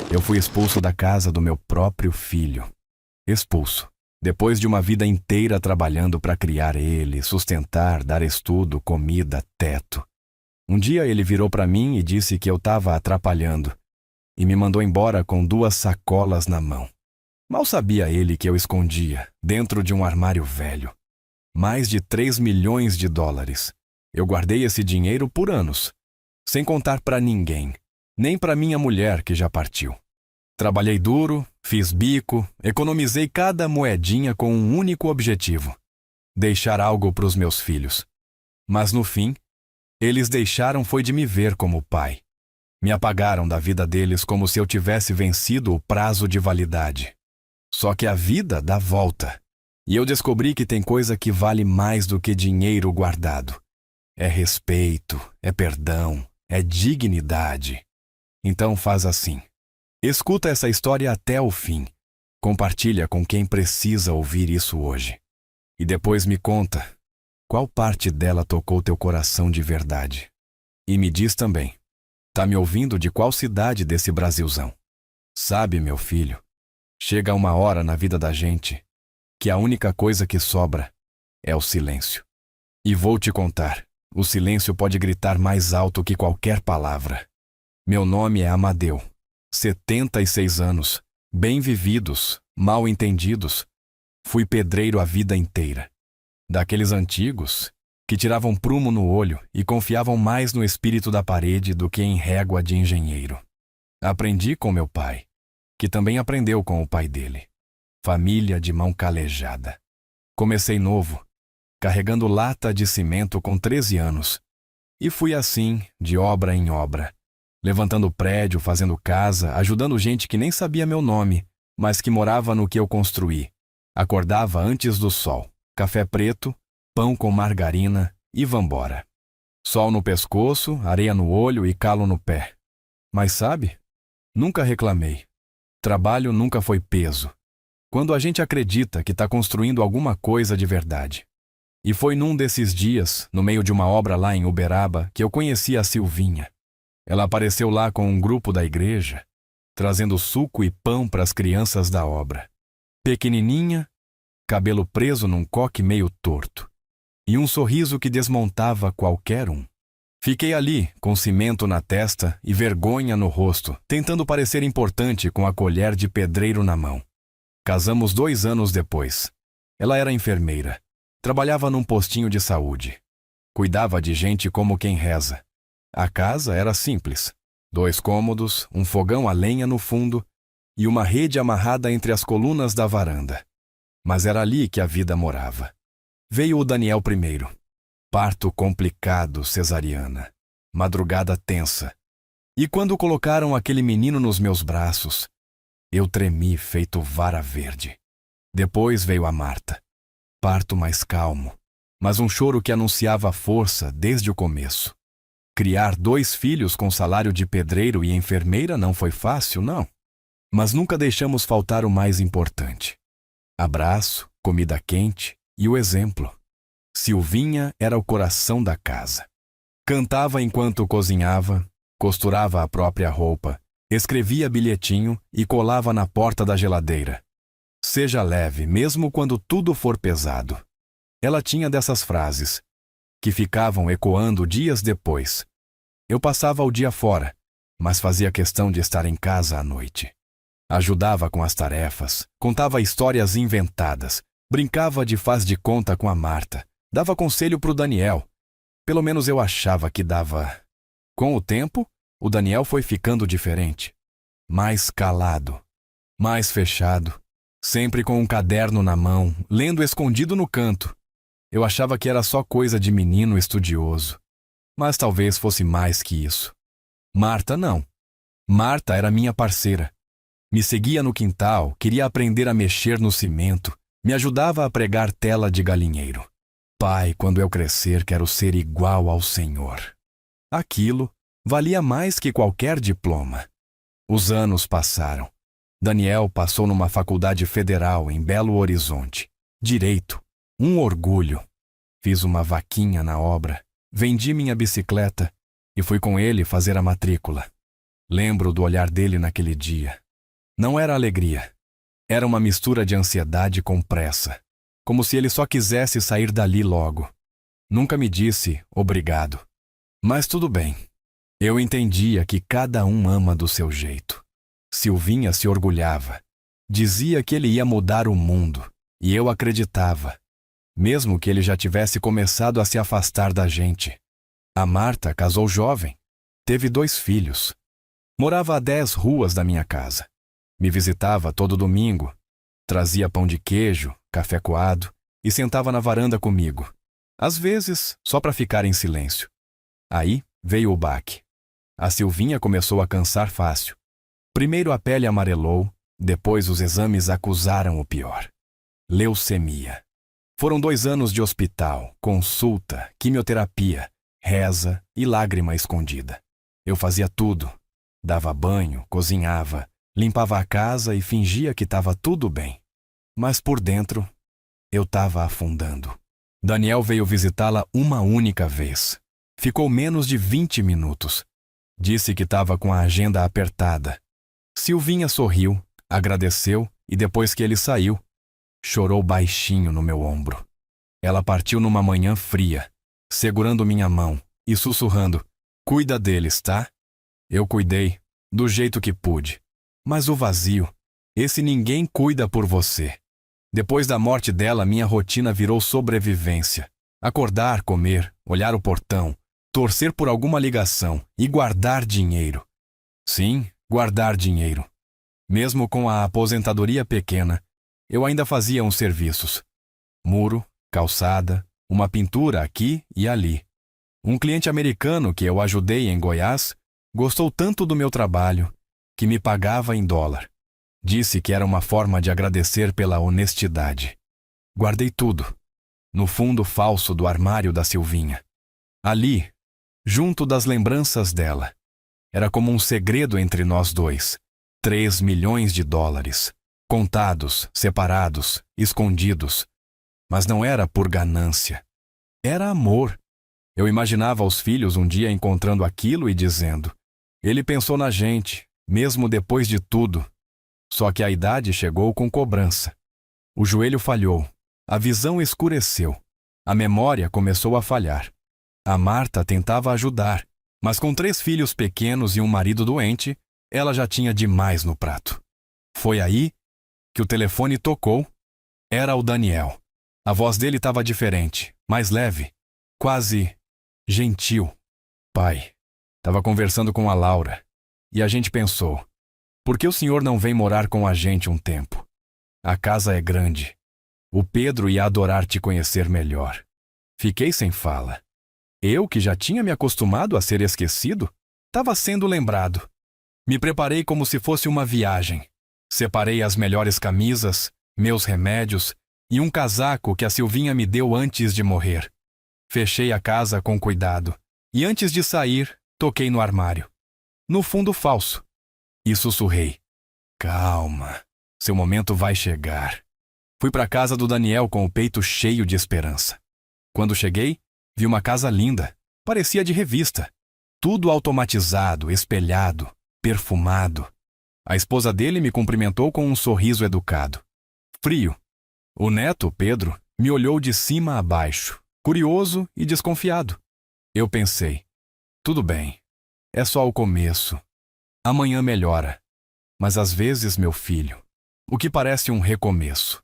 Eu fui expulso da casa do meu próprio filho. Expulso. Depois de uma vida inteira trabalhando para criar ele, sustentar, dar estudo, comida, teto. Um dia ele virou para mim e disse que eu estava atrapalhando e me mandou embora com 2 sacolas na mão. Mal sabia ele que eu escondia, dentro de um armário velho, mais de 3 milhões de dólares. Eu guardei esse dinheiro por anos, sem contar para ninguém, nem para minha mulher que já partiu. Trabalhei duro, fiz bico, economizei cada moedinha com um único objetivo: deixar algo para os meus filhos. Mas no fim, eles deixaram foi de me ver como pai. Me apagaram da vida deles como se eu tivesse vencido o prazo de validade. Só que a vida dá volta. E eu descobri que tem coisa que vale mais do que dinheiro guardado. É respeito, é perdão, é dignidade. Então faz assim. Escuta essa história até o fim. Compartilha com quem precisa ouvir isso hoje. E depois me conta qual parte dela tocou teu coração de verdade. E me diz também, tá me ouvindo de qual cidade desse Brasilzão? Sabe, meu filho, chega uma hora na vida da gente que a única coisa que sobra é o silêncio. E vou te contar, o silêncio pode gritar mais alto que qualquer palavra. Meu nome é Amadeu. 76 anos, bem vividos, mal entendidos. Fui pedreiro a vida inteira. Daqueles antigos que tiravam prumo no olho e confiavam mais no espírito da parede do que em régua de engenheiro. Aprendi com meu pai, que também aprendeu com o pai dele. Família de mão calejada. Comecei novo, carregando lata de cimento com 13 anos. E fui assim, de obra em obra. Levantando prédio, fazendo casa, ajudando gente que nem sabia meu nome, mas que morava no que eu construí. Acordava antes do sol, café preto, pão com margarina e vambora. Sol no pescoço, areia no olho e calo no pé. Mas sabe? Nunca reclamei. Trabalho nunca foi peso. Quando a gente acredita que está construindo alguma coisa de verdade. E foi num desses dias, no meio de uma obra lá em Uberaba, que eu conheci a Silvinha. Ela apareceu lá com um grupo da igreja, trazendo suco e pão para as crianças da obra. Pequenininha, cabelo preso num coque meio torto, e um sorriso que desmontava qualquer um. Fiquei ali, com cimento na testa e vergonha no rosto, tentando parecer importante com a colher de pedreiro na mão. Casamos 2 anos depois. Ela era enfermeira, trabalhava num postinho de saúde. Cuidava de gente como quem reza. A casa era simples. 2 cômodos, um fogão a lenha no fundo e uma rede amarrada entre as colunas da varanda. Mas era ali que a vida morava. Veio o Daniel primeiro. Parto complicado, cesariana. Madrugada tensa. E quando colocaram aquele menino nos meus braços, eu tremi feito vara verde. Depois veio a Marta. Parto mais calmo, mas um choro que anunciava força desde o começo. Criar 2 filhos com salário de pedreiro e enfermeira não foi fácil, não. Mas nunca deixamos faltar o mais importante. Abraço, comida quente e o exemplo. Silvinha era o coração da casa. Cantava enquanto cozinhava, costurava a própria roupa, escrevia bilhetinho e colava na porta da geladeira. Seja leve, mesmo quando tudo for pesado. Ela tinha dessas frases, que ficavam ecoando dias depois. Eu passava o dia fora, mas fazia questão de estar em casa à noite. Ajudava com as tarefas, contava histórias inventadas, brincava de faz de conta com a Marta, dava conselho pro Daniel. Pelo menos eu achava que dava. Com o tempo, o Daniel foi ficando diferente. Mais calado, mais fechado, sempre com um caderno na mão, lendo escondido no canto. Eu achava que era só coisa de menino estudioso. Mas talvez fosse mais que isso. Marta não. Marta era minha parceira. Me seguia no quintal, queria aprender a mexer no cimento, me ajudava a pregar tela de galinheiro. Pai, quando eu crescer, quero ser igual ao Senhor. Aquilo valia mais que qualquer diploma. Os anos passaram. Daniel passou numa faculdade federal em Belo Horizonte. Direito. Um orgulho. Fiz uma vaquinha na obra, vendi minha bicicleta e fui com ele fazer a matrícula. Lembro do olhar dele naquele dia. Não era alegria. Era uma mistura de ansiedade com pressa, como se ele só quisesse sair dali logo. Nunca me disse obrigado. Mas tudo bem. Eu entendia que cada um ama do seu jeito. Silvinha se orgulhava. Dizia que ele ia mudar o mundo, e eu acreditava, mesmo que ele já tivesse começado a se afastar da gente. A Marta casou jovem, teve 2 filhos. Morava a 10 ruas da minha casa. Me visitava todo domingo, trazia pão de queijo, café coado e sentava na varanda comigo, às vezes só para ficar em silêncio. Aí veio o baque. A Silvinha começou a cansar fácil. Primeiro a pele amarelou, depois os exames acusaram o pior: leucemia. Foram 2 anos de hospital, consulta, quimioterapia, reza e lágrima escondida. Eu fazia tudo. Dava banho, cozinhava, limpava a casa e fingia que estava tudo bem. Mas por dentro, eu estava afundando. Daniel veio visitá-la uma única vez. Ficou menos de 20 minutos. Disse que estava com a agenda apertada. Silvinha sorriu, agradeceu e depois que ele saiu, chorou baixinho no meu ombro. Ela partiu numa manhã fria, segurando minha mão e sussurrando: "Cuida deles, tá?" Eu cuidei, do jeito que pude. Mas o vazio, esse ninguém cuida por você. Depois da morte dela, minha rotina virou sobrevivência. Acordar, comer, olhar o portão, torcer por alguma ligação e guardar dinheiro. Sim, guardar dinheiro. Mesmo com a aposentadoria pequena, eu ainda fazia uns serviços. Muro, calçada, uma pintura aqui e ali. Um cliente americano que eu ajudei em Goiás gostou tanto do meu trabalho que me pagava em dólar. Disse que era uma forma de agradecer pela honestidade. Guardei tudo, no fundo falso do armário da Silvinha. Ali, junto das lembranças dela. Era como um segredo entre nós dois. 3 milhões de dólares. Contados, separados, escondidos. Mas não era por ganância. Era amor. Eu imaginava os filhos um dia encontrando aquilo e dizendo: "Ele pensou na gente, mesmo depois de tudo." Só que a idade chegou com cobrança. O joelho falhou, a visão escureceu, a memória começou a falhar. A Marta tentava ajudar, mas com 3 filhos pequenos e um marido doente, ela já tinha demais no prato. Foi aí que o telefone tocou. Era o Daniel. A voz dele estava diferente, mais leve, quase gentil. "Pai, estava conversando com a Laura, e a gente pensou, por que o senhor não vem morar com a gente um tempo? A casa é grande. O Pedro ia adorar te conhecer melhor." Fiquei sem fala. Eu, que já tinha me acostumado a ser esquecido, estava sendo lembrado. Me preparei como se fosse uma viagem. Separei as melhores camisas, meus remédios e um casaco que a Silvinha me deu antes de morrer. Fechei a casa com cuidado e antes de sair, toquei no armário, no fundo falso, e sussurrei: "Calma, seu momento vai chegar." Fui para a casa do Daniel com o peito cheio de esperança. Quando cheguei, vi uma casa linda, parecia de revista. Tudo automatizado, espelhado, perfumado. A esposa dele me cumprimentou com um sorriso educado. Frio. O neto, Pedro, me olhou de cima a baixo, curioso e desconfiado. Eu pensei: tudo bem, é só o começo. Amanhã melhora. Mas às vezes, meu filho, o que parece um recomeço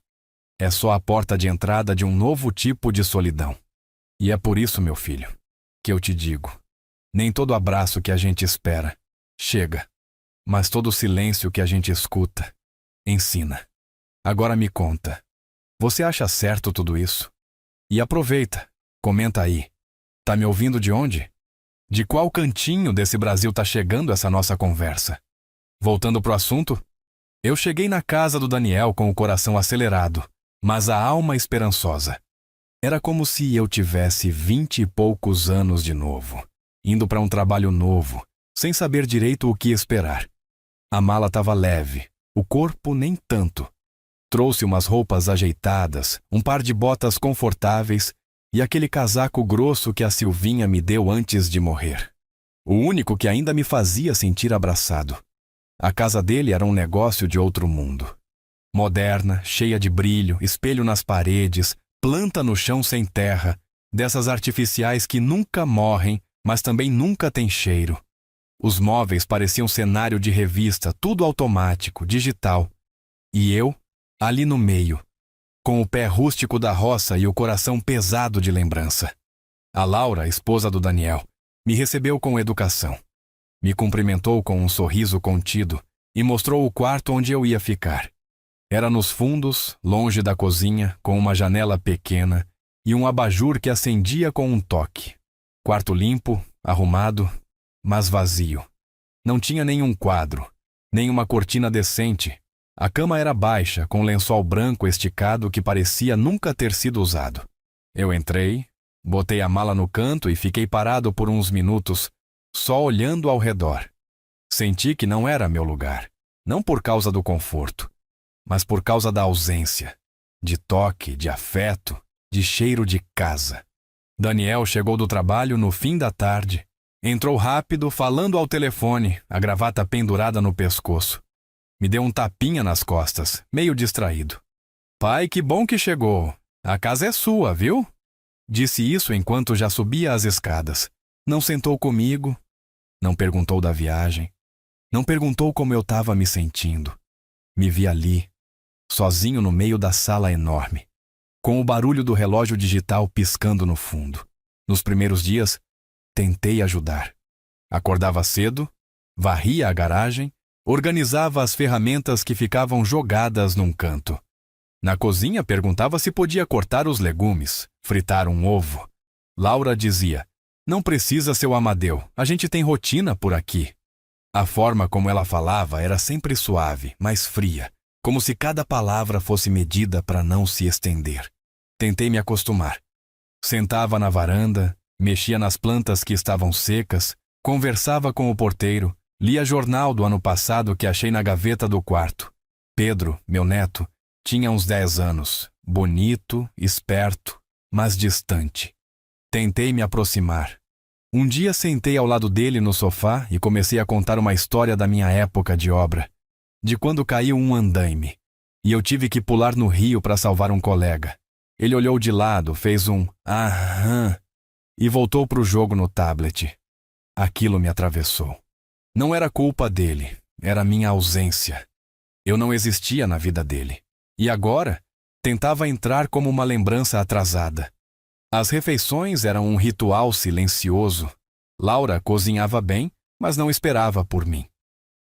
é só a porta de entrada de um novo tipo de solidão. E é por isso, meu filho, que eu te digo: nem todo abraço que a gente espera chega, mas todo silêncio que a gente escuta ensina. Agora me conta, você acha certo tudo isso? E aproveita, comenta aí. Tá me ouvindo de onde? De qual cantinho desse Brasil tá chegando essa nossa conversa? Voltando pro assunto, eu cheguei na casa do Daniel com o coração acelerado, mas a alma esperançosa. Era como se eu tivesse 20 e poucos anos de novo, indo para um trabalho novo, sem saber direito o que esperar. A mala estava leve, o corpo nem tanto. Trouxe umas roupas ajeitadas, um par de botas confortáveis e aquele casaco grosso que a Silvinha me deu antes de morrer. O único que ainda me fazia sentir abraçado. A casa dele era um negócio de outro mundo. Moderna, cheia de brilho, espelho nas paredes, planta no chão sem terra, dessas artificiais que nunca morrem, mas também nunca têm cheiro. Os móveis pareciam cenário de revista, tudo automático, digital. E eu, ali no meio, com o pé rústico da roça e o coração pesado de lembrança. A Laura, esposa do Daniel, me recebeu com educação. Me cumprimentou com um sorriso contido e mostrou o quarto onde eu ia ficar. Era nos fundos, longe da cozinha, com uma janela pequena e um abajur que acendia com um toque. Quarto limpo, arrumado, mas vazio. Não tinha nenhum quadro, nem uma cortina decente. A cama era baixa, com lençol branco esticado que parecia nunca ter sido usado. Eu entrei, botei a mala no canto e fiquei parado por uns minutos, só olhando ao redor. Senti que não era meu lugar, não por causa do conforto, mas por causa da ausência, de toque, de afeto, de cheiro de casa. Daniel chegou do trabalho no fim da tarde. Entrou rápido, falando ao telefone, a gravata pendurada no pescoço. Me deu um tapinha nas costas, meio distraído. Pai, que bom que chegou. A casa é sua, viu? Disse isso enquanto já subia as escadas. Não sentou comigo, não perguntou da viagem, não perguntou como eu estava me sentindo. Me vi ali, sozinho no meio da sala enorme, com o barulho do relógio digital piscando no fundo. Nos primeiros dias, tentei ajudar. Acordava cedo, varria a garagem, organizava as ferramentas que ficavam jogadas num canto. Na cozinha, perguntava se podia cortar os legumes, fritar um ovo. Laura dizia: "Não precisa, seu Amadeu, a gente tem rotina por aqui." A forma como ela falava era sempre suave, mas fria, como se cada palavra fosse medida para não se estender. Tentei me acostumar. Sentava na varanda, mexia nas plantas que estavam secas, conversava com o porteiro, lia jornal do ano passado que achei na gaveta do quarto. Pedro, meu neto, tinha uns 10 anos, bonito, esperto, mas distante. Tentei me aproximar. Um dia sentei ao lado dele no sofá e comecei a contar uma história da minha época de obra, de quando caiu um andaime, e eu tive que pular no rio para salvar um colega. Ele olhou de lado, fez um aham e voltou para o jogo no tablet. Aquilo me atravessou. Não era culpa dele, era minha ausência. Eu não existia na vida dele. E agora, tentava entrar como uma lembrança atrasada. As refeições eram um ritual silencioso. Laura cozinhava bem, mas não esperava por mim.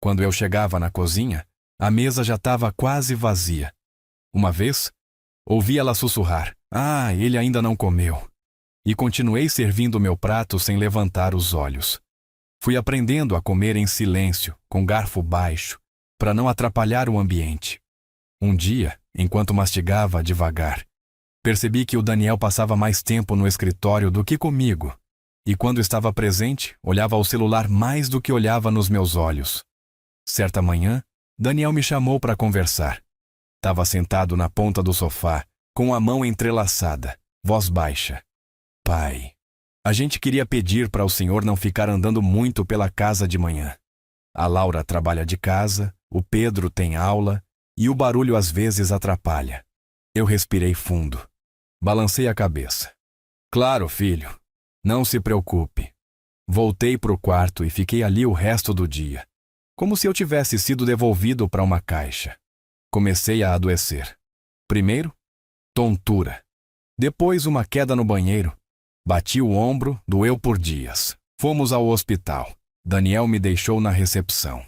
Quando eu chegava na cozinha, a mesa já estava quase vazia. Uma vez, ouvi ela sussurrar: "Ah, ele ainda não comeu." E continuei servindo meu prato sem levantar os olhos. Fui aprendendo a comer em silêncio, com garfo baixo, para não atrapalhar o ambiente. Um dia, enquanto mastigava devagar, percebi que o Daniel passava mais tempo no escritório do que comigo, e quando estava presente, olhava ao celular mais do que olhava nos meus olhos. Certa manhã, Daniel me chamou para conversar. Estava sentado na ponta do sofá, com a mão entrelaçada, voz baixa. "Pai, a gente queria pedir para o senhor não ficar andando muito pela casa de manhã. A Laura trabalha de casa, o Pedro tem aula e o barulho às vezes atrapalha." Eu respirei fundo. Balancei a cabeça. "Claro, filho. Não se preocupe." Voltei para o quarto e fiquei ali o resto do dia, como se eu tivesse sido devolvido para uma caixa. Comecei a adoecer. Primeiro, tontura. Depois, uma queda no banheiro. Bati o ombro, doeu por dias. Fomos ao hospital. Daniel me deixou na recepção.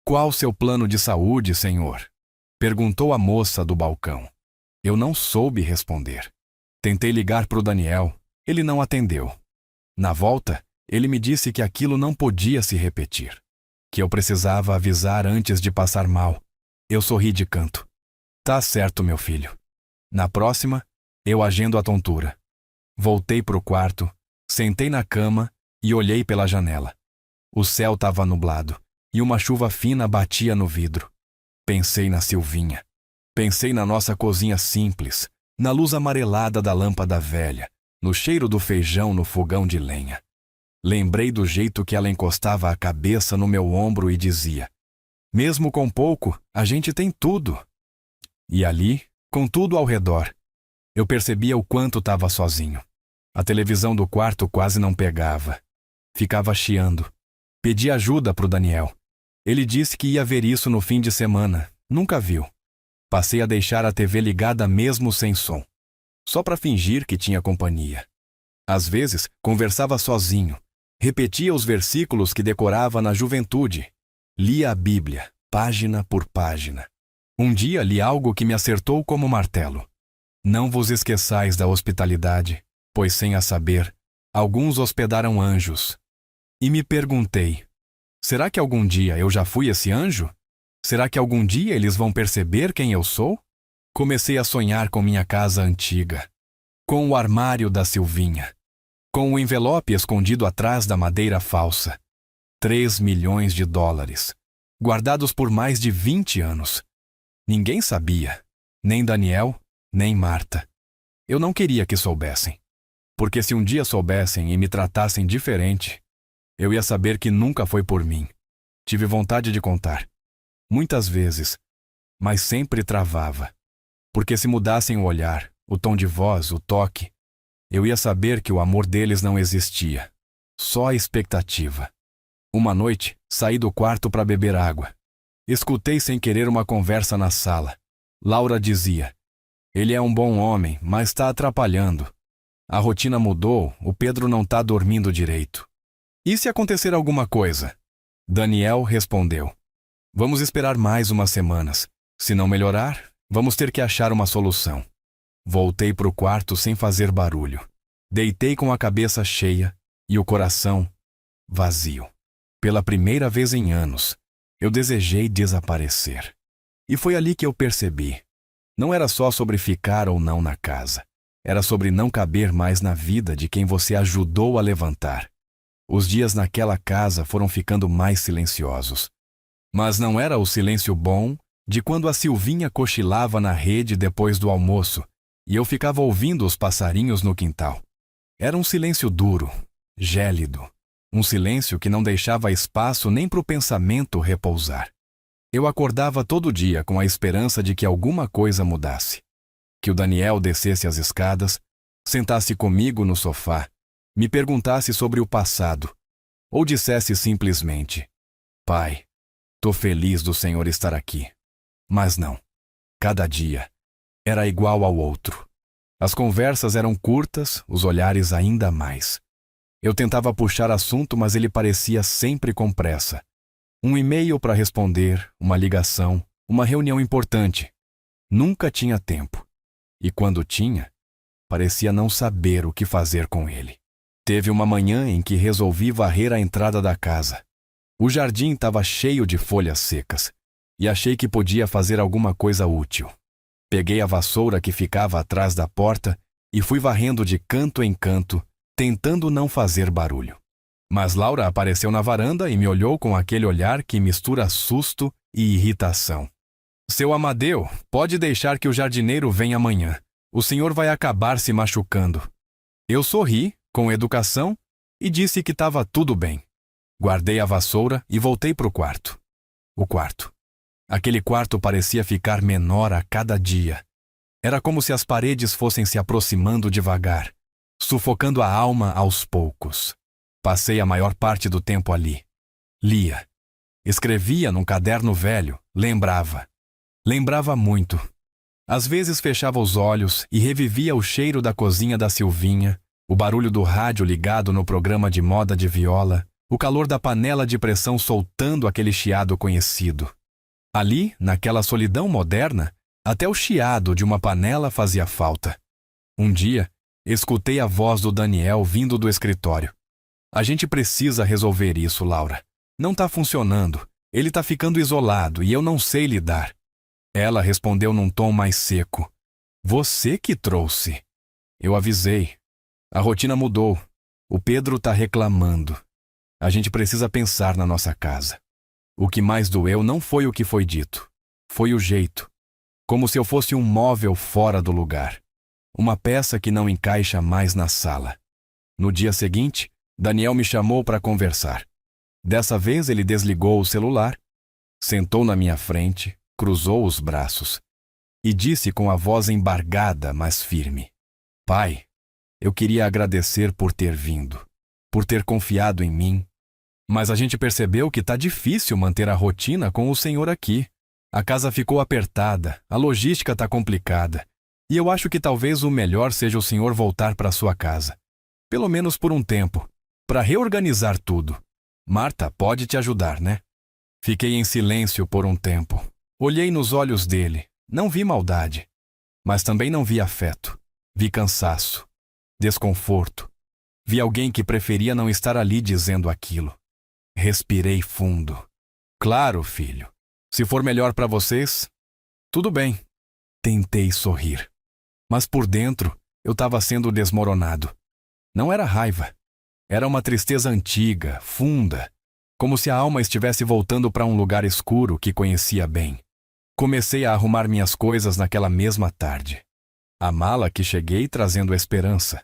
"Qual seu plano de saúde, senhor?" perguntou a moça do balcão. Eu não soube responder. Tentei ligar para o Daniel. Ele não atendeu. Na volta, ele me disse que aquilo não podia se repetir, que eu precisava avisar antes de passar mal. Eu sorri de canto. "Tá certo, meu filho." Na próxima, eu agendo a tontura. Voltei para o quarto, sentei na cama e olhei pela janela. O céu estava nublado e uma chuva fina batia no vidro. Pensei na Silvinha. Pensei na nossa cozinha simples, na luz amarelada da lâmpada velha, no cheiro do feijão no fogão de lenha. Lembrei do jeito que ela encostava a cabeça no meu ombro e dizia: mesmo com pouco, a gente tem tudo. E ali, com tudo ao redor, eu percebia o quanto estava sozinho. A televisão do quarto quase não pegava. Ficava chiando. Pedi ajuda para o Daniel. Ele disse que ia ver isso no fim de semana. Nunca viu. Passei a deixar a TV ligada mesmo sem som, só para fingir que tinha companhia. Às vezes, conversava sozinho. Repetia os versículos que decorava na juventude. Lia a Bíblia, página por página. Um dia li algo que me acertou como martelo. Não vos esqueçais da hospitalidade, pois sem a saber, alguns hospedaram anjos. E me perguntei, será que algum dia eu já fui esse anjo? Será que algum dia eles vão perceber quem eu sou? Comecei a sonhar com minha casa antiga, com o armário da Silvinha, com o envelope escondido atrás da madeira falsa. 3 milhões de dólares, guardados por mais de 20 anos. Ninguém sabia, nem Daniel, nem Marta. Eu não queria que soubessem, porque se um dia soubessem e me tratassem diferente, eu ia saber que nunca foi por mim. Tive vontade de contar, muitas vezes, mas sempre travava, porque se mudassem o olhar, o tom de voz, o toque, eu ia saber que o amor deles não existia, só a expectativa. Uma noite, saí do quarto para beber água. Escutei sem querer uma conversa na sala. Laura dizia: ele é um bom homem, mas está atrapalhando. A rotina mudou, o Pedro não está dormindo direito. E se acontecer alguma coisa? Daniel respondeu: vamos esperar mais umas semanas. Se não melhorar, vamos ter que achar uma solução. Voltei para o quarto sem fazer barulho. Deitei com a cabeça cheia e o coração vazio. Pela primeira vez em anos, eu desejei desaparecer. E foi ali que eu percebi. Não era só sobre ficar ou não na casa. Era sobre não caber mais na vida de quem você ajudou a levantar. Os dias naquela casa foram ficando mais silenciosos. Mas não era o silêncio bom de quando a Silvinha cochilava na rede depois do almoço e eu ficava ouvindo os passarinhos no quintal. Era um silêncio duro, gélido. Um silêncio que não deixava espaço nem para o pensamento repousar. Eu acordava todo dia com a esperança de que alguma coisa mudasse. Que o Daniel descesse as escadas, sentasse comigo no sofá, me perguntasse sobre o passado, ou dissesse simplesmente: pai, tô feliz do Senhor estar aqui. Mas não. Cada dia era igual ao outro. As conversas eram curtas, os olhares ainda mais. Eu tentava puxar assunto, mas ele parecia sempre com pressa. Um e-mail para responder, uma ligação, uma reunião importante. Nunca tinha tempo. E quando tinha, parecia não saber o que fazer com ele. Teve uma manhã em que resolvi varrer a entrada da casa. O jardim estava cheio de folhas secas e achei que podia fazer alguma coisa útil. Peguei a vassoura que ficava atrás da porta e fui varrendo de canto em canto, tentando não fazer barulho. Mas Laura apareceu na varanda e me olhou com aquele olhar que mistura susto e irritação. Seu Amadeu, pode deixar que o jardineiro venha amanhã. O senhor vai acabar se machucando. Eu sorri, com educação, e disse que estava tudo bem. Guardei a vassoura e voltei para o quarto. O quarto. Aquele quarto parecia ficar menor a cada dia. Era como se as paredes fossem se aproximando devagar, sufocando a alma aos poucos. Passei a maior parte do tempo ali. Lia. Escrevia num caderno velho, lembrava. Lembrava muito. Às vezes fechava os olhos e revivia o cheiro da cozinha da Silvinha, o barulho do rádio ligado no programa de moda de viola, o calor da panela de pressão soltando aquele chiado conhecido. Ali, naquela solidão moderna, até o chiado de uma panela fazia falta. Um dia, escutei a voz do Daniel vindo do escritório. A gente precisa resolver isso, Laura. Não tá funcionando. Ele tá ficando isolado e eu não sei lidar. Ela respondeu num tom mais seco. Você que trouxe. Eu avisei. A rotina mudou. O Pedro tá reclamando. A gente precisa pensar na nossa casa. O que mais doeu não foi o que foi dito. Foi o jeito. Como se eu fosse um móvel fora do lugar. Uma peça que não encaixa mais na sala. No dia seguinte, Daniel me chamou para conversar. Dessa vez ele desligou o celular, sentou na minha frente, cruzou os braços e disse com a voz embargada, mas firme: Pai, eu queria agradecer por ter vindo, por ter confiado em mim, mas a gente percebeu que tá difícil manter a rotina com o senhor aqui. A casa ficou apertada, a logística tá complicada, e eu acho que talvez o melhor seja o senhor voltar para sua casa, pelo menos por um tempo, para reorganizar tudo. Marta pode te ajudar, né? Fiquei em silêncio por um tempo. Olhei nos olhos dele. Não vi maldade, mas também não vi afeto. Vi cansaço, desconforto. Vi alguém que preferia não estar ali dizendo aquilo. Respirei fundo. Claro, filho. Se for melhor para vocês, tudo bem. Tentei sorrir. Mas por dentro, eu estava sendo desmoronado. Não era raiva. Era uma tristeza antiga, funda, como se a alma estivesse voltando para um lugar escuro que conhecia bem. Comecei a arrumar minhas coisas naquela mesma tarde. A mala que cheguei trazendo esperança.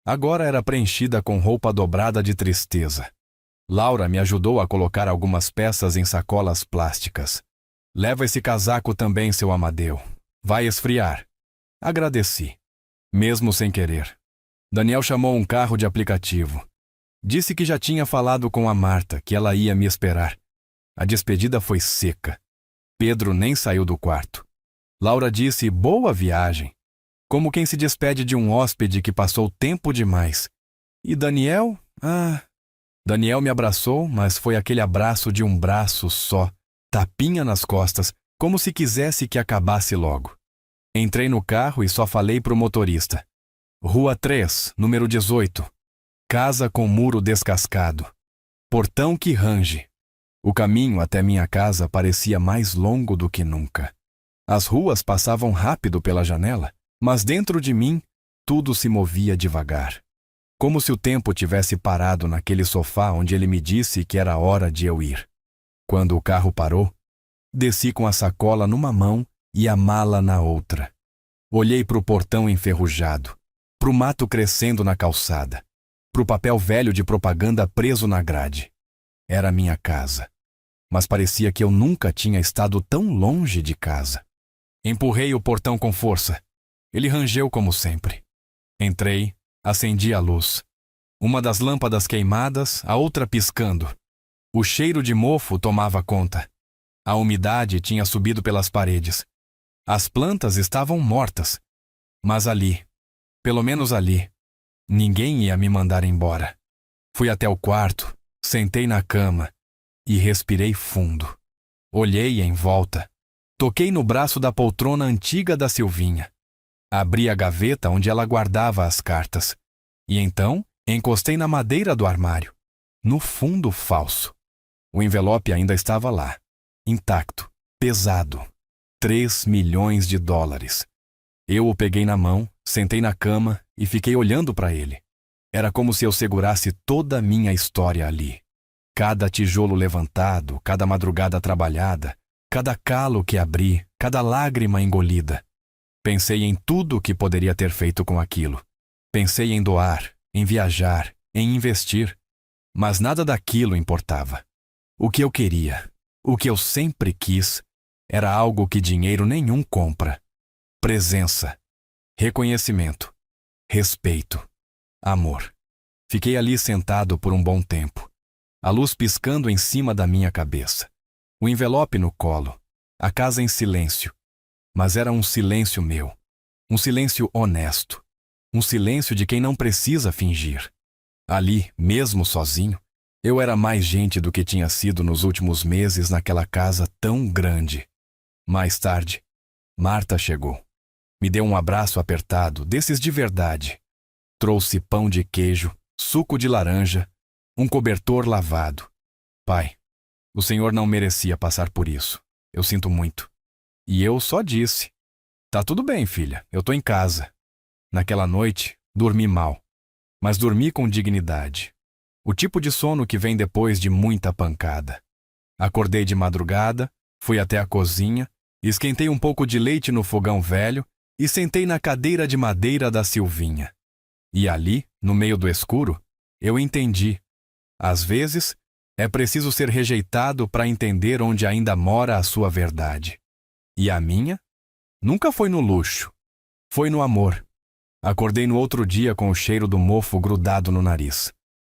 Agora era preenchida com roupa dobrada de tristeza. Laura me ajudou a colocar algumas peças em sacolas plásticas. Leva esse casaco também, seu Amadeu. Vai esfriar. Agradeci, mesmo sem querer. Daniel chamou um carro de aplicativo. Disse que já tinha falado com a Marta, que ela ia me esperar. A despedida foi seca. Pedro nem saiu do quarto. Laura disse boa viagem, como quem se despede de um hóspede que passou tempo demais. E Daniel? Daniel me abraçou, mas foi aquele abraço de um braço só, tapinha nas costas, como se quisesse que acabasse logo. Entrei no carro e só falei pro motorista. Rua 3, número 18. Casa com muro descascado. Portão que range. O caminho até minha casa parecia mais longo do que nunca. As ruas passavam rápido pela janela, mas dentro de mim, tudo se movia devagar. Como se o tempo tivesse parado naquele sofá onde ele me disse que era hora de eu ir. Quando o carro parou, desci com a sacola numa mão e a mala na outra. Olhei para o portão enferrujado, para o mato crescendo na calçada, para o papel velho de propaganda preso na grade. Era minha casa, mas parecia que eu nunca tinha estado tão longe de casa. Empurrei o portão com força. Ele rangeu como sempre. Entrei, acendi a luz. Uma das lâmpadas queimadas, a outra piscando. O cheiro de mofo tomava conta. A umidade tinha subido pelas paredes. As plantas estavam mortas. Mas ali, pelo menos ali, ninguém ia me mandar embora. Fui até o quarto, sentei na cama e respirei fundo. Olhei em volta. Toquei no braço da poltrona antiga da Silvinha. Abri a gaveta onde ela guardava as cartas. E então encostei na madeira do armário, no fundo falso. O envelope ainda estava lá, intacto, pesado. 3 milhões de dólares. Eu o peguei na mão, sentei na cama e fiquei olhando para ele. Era como se eu segurasse toda a minha história ali. Cada tijolo levantado, cada madrugada trabalhada, cada calo que abri, cada lágrima engolida. Pensei em tudo o que poderia ter feito com aquilo. Pensei em doar, em viajar, em investir. Mas nada daquilo importava. O que eu queria, o que eu sempre quis, era algo que dinheiro nenhum compra. Presença, reconhecimento, respeito, amor. Fiquei ali sentado por um bom tempo. A luz piscando em cima da minha cabeça. O envelope no colo. A casa em silêncio. Mas era um silêncio meu. Um silêncio honesto. Um silêncio de quem não precisa fingir. Ali, mesmo sozinho, eu era mais gente do que tinha sido nos últimos meses naquela casa tão grande. Mais tarde, Marta chegou. Me deu um abraço apertado, desses de verdade. Trouxe pão de queijo, suco de laranja, um cobertor lavado. Pai, o senhor não merecia passar por isso. Eu sinto muito. E eu só disse: tá tudo bem, filha, eu tô em casa. Naquela noite, dormi mal, mas dormi com dignidade. O tipo de sono que vem depois de muita pancada. Acordei de madrugada, fui até a cozinha, esquentei um pouco de leite no fogão velho e sentei na cadeira de madeira da Silvinha. E ali, no meio do escuro, Eu entendi. Às vezes, é preciso ser rejeitado para entender onde ainda mora a sua verdade. E a minha? Nunca foi no luxo. Foi no amor. Acordei no outro dia com o cheiro do mofo grudado no nariz.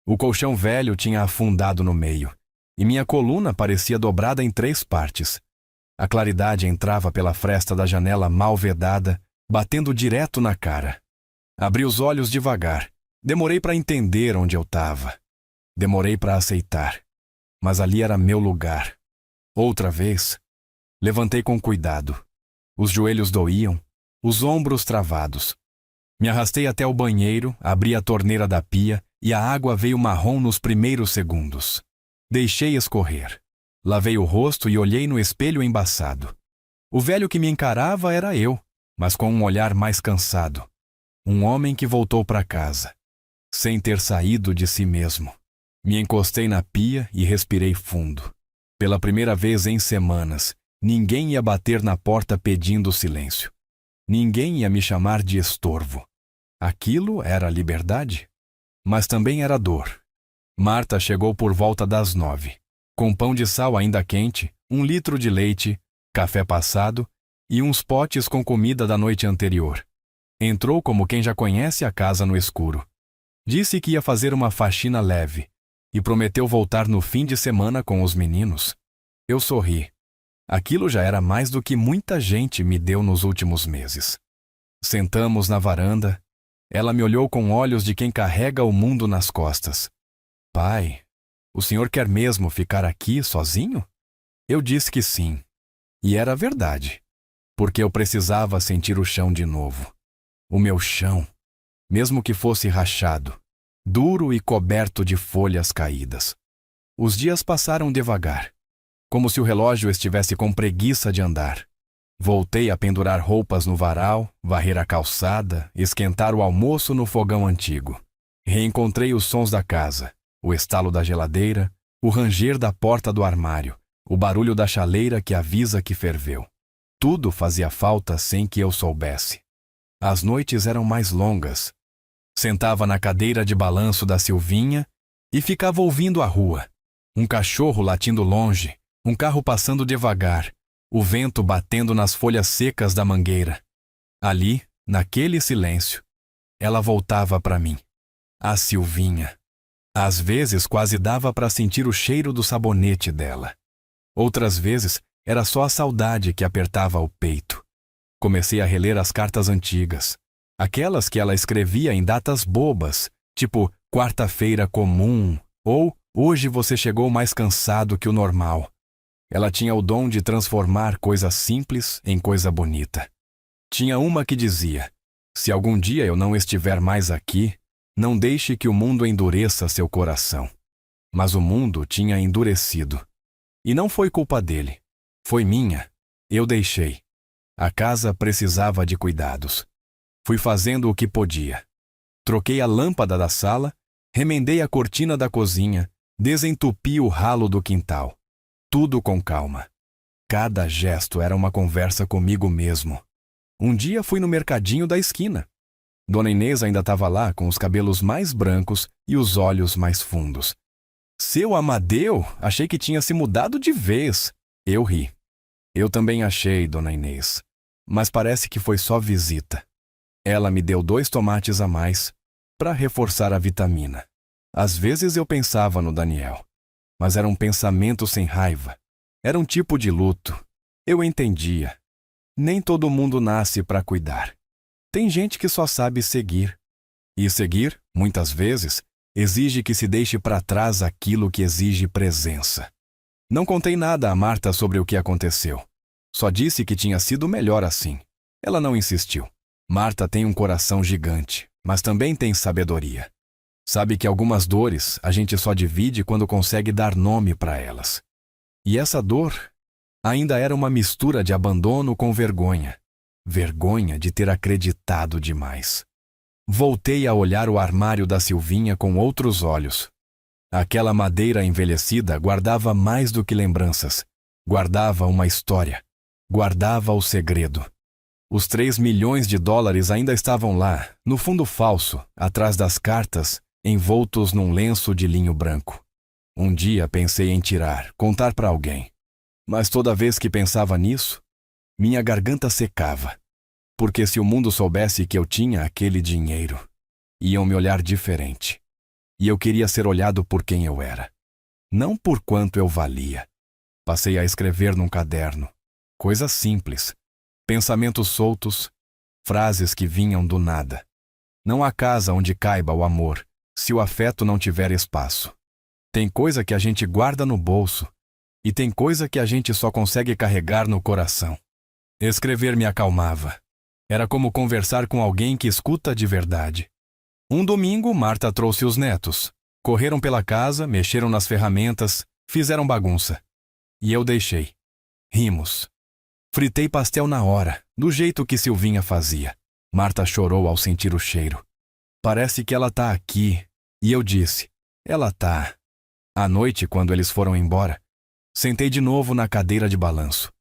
O colchão velho tinha afundado no meio, e minha coluna parecia dobrada em 3 partes. A claridade entrava pela fresta da janela mal vedada, batendo direto na cara. Abri os olhos devagar. Demorei para entender onde eu estava. Demorei para aceitar. Mas ali era meu lugar. Outra vez, levantei com cuidado. Os joelhos doíam, os ombros travados. Me arrastei até o banheiro, abri a torneira da pia e a água veio marrom nos primeiros segundos. Deixei escorrer. Lavei o rosto e olhei no espelho embaçado. O velho que me encarava era eu, mas com um olhar mais cansado. Um homem que voltou para casa, sem ter saído de si mesmo. Me encostei na pia e respirei fundo. Pela primeira vez em semanas, ninguém ia bater na porta pedindo silêncio. Ninguém ia me chamar de estorvo. Aquilo era liberdade, mas também era dor. Marta chegou por volta das 9, com pão de sal ainda quente, 1 litro de leite, café passado e uns potes com comida da noite anterior. Entrou como quem já conhece a casa no escuro. Disse que ia fazer uma faxina leve e prometeu voltar no fim de semana com os meninos. Eu sorri. Aquilo já era mais do que muita gente me deu nos últimos meses. Sentamos na varanda. Ela me olhou com olhos de quem carrega o mundo nas costas. Pai, o senhor quer mesmo ficar aqui sozinho? Eu disse que sim. E era verdade, porque eu precisava sentir o chão de novo. O meu chão, mesmo que fosse rachado, duro e coberto de folhas caídas. Os dias passaram devagar, como se o relógio estivesse com preguiça de andar. Voltei a pendurar roupas no varal, varrer a calçada, esquentar o almoço no fogão antigo. Reencontrei os sons da casa, o estalo da geladeira, o ranger da porta do armário, o barulho da chaleira que avisa que ferveu. Tudo fazia falta sem que eu soubesse. As noites eram mais longas. Sentava na cadeira de balanço da Silvinha e ficava ouvindo a rua. Um cachorro latindo longe, um carro passando devagar, o vento batendo nas folhas secas da mangueira. Ali, naquele silêncio, ela voltava para mim. A Silvinha. Às vezes quase dava para sentir o cheiro do sabonete dela. Outras vezes era só a saudade que apertava o peito. Comecei a reler as cartas antigas, aquelas que ela escrevia em datas bobas, tipo quarta-feira comum ou hoje você chegou mais cansado que o normal. Ela tinha o dom de transformar coisa simples em coisa bonita. Tinha uma que dizia: se algum dia eu não estiver mais aqui, não deixe que o mundo endureça seu coração. Mas o mundo tinha endurecido. E não foi culpa dele. Foi minha. Eu deixei. A casa precisava de cuidados. Fui fazendo o que podia. Troquei a lâmpada da sala, remendei a cortina da cozinha, desentupi o ralo do quintal. Tudo com calma. Cada gesto era uma conversa comigo mesmo. Um dia fui no mercadinho da esquina. Dona Inês ainda estava lá com os cabelos mais brancos e os olhos mais fundos. Seu Amadeu, achei que tinha se mudado de vez. Eu ri. Eu também achei, Dona Inês. Mas parece que foi só visita. Ela me deu 2 tomates a mais para reforçar a vitamina. Às vezes eu pensava no Daniel. Mas era um pensamento sem raiva. Era um tipo de luto. Eu entendia. Nem todo mundo nasce para cuidar. Tem gente que só sabe seguir. E seguir, muitas vezes, exige que se deixe para trás aquilo que exige presença. Não contei nada a Marta sobre o que aconteceu. Só disse que tinha sido melhor assim. Ela não insistiu. Marta tem um coração gigante, mas também tem sabedoria. Sabe que algumas dores a gente só divide quando consegue dar nome para elas. E essa dor ainda era uma mistura de abandono com vergonha. Vergonha de ter acreditado demais. Voltei a olhar o armário da Silvinha com outros olhos. Aquela madeira envelhecida guardava mais do que lembranças. Guardava uma história. Guardava o segredo. Os 3 milhões de dólares ainda estavam lá, no fundo falso, atrás das cartas envoltos num lenço de linho branco. Um dia pensei em tirar, contar para alguém. Mas toda vez que pensava nisso, minha garganta secava. Porque se o mundo soubesse que eu tinha aquele dinheiro, iam me olhar diferente. E eu queria ser olhado por quem eu era, não por quanto eu valia. Passei a escrever num caderno. Coisas simples, pensamentos soltos, frases que vinham do nada. Não há casa onde caiba o amor, se o afeto não tiver espaço. Tem coisa que a gente guarda no bolso, e tem coisa que a gente só consegue carregar no coração. Escrever me acalmava. Era como conversar com alguém que escuta de verdade. Um domingo, Marta trouxe os netos. Correram pela casa, mexeram nas ferramentas, fizeram bagunça. E eu deixei. Rimos. Fritei pastel na hora, do jeito que Silvinha fazia. Marta chorou ao sentir o cheiro. Parece que ela tá aqui. E eu disse, ela tá. À noite, quando eles foram embora, sentei de novo na cadeira de balanço.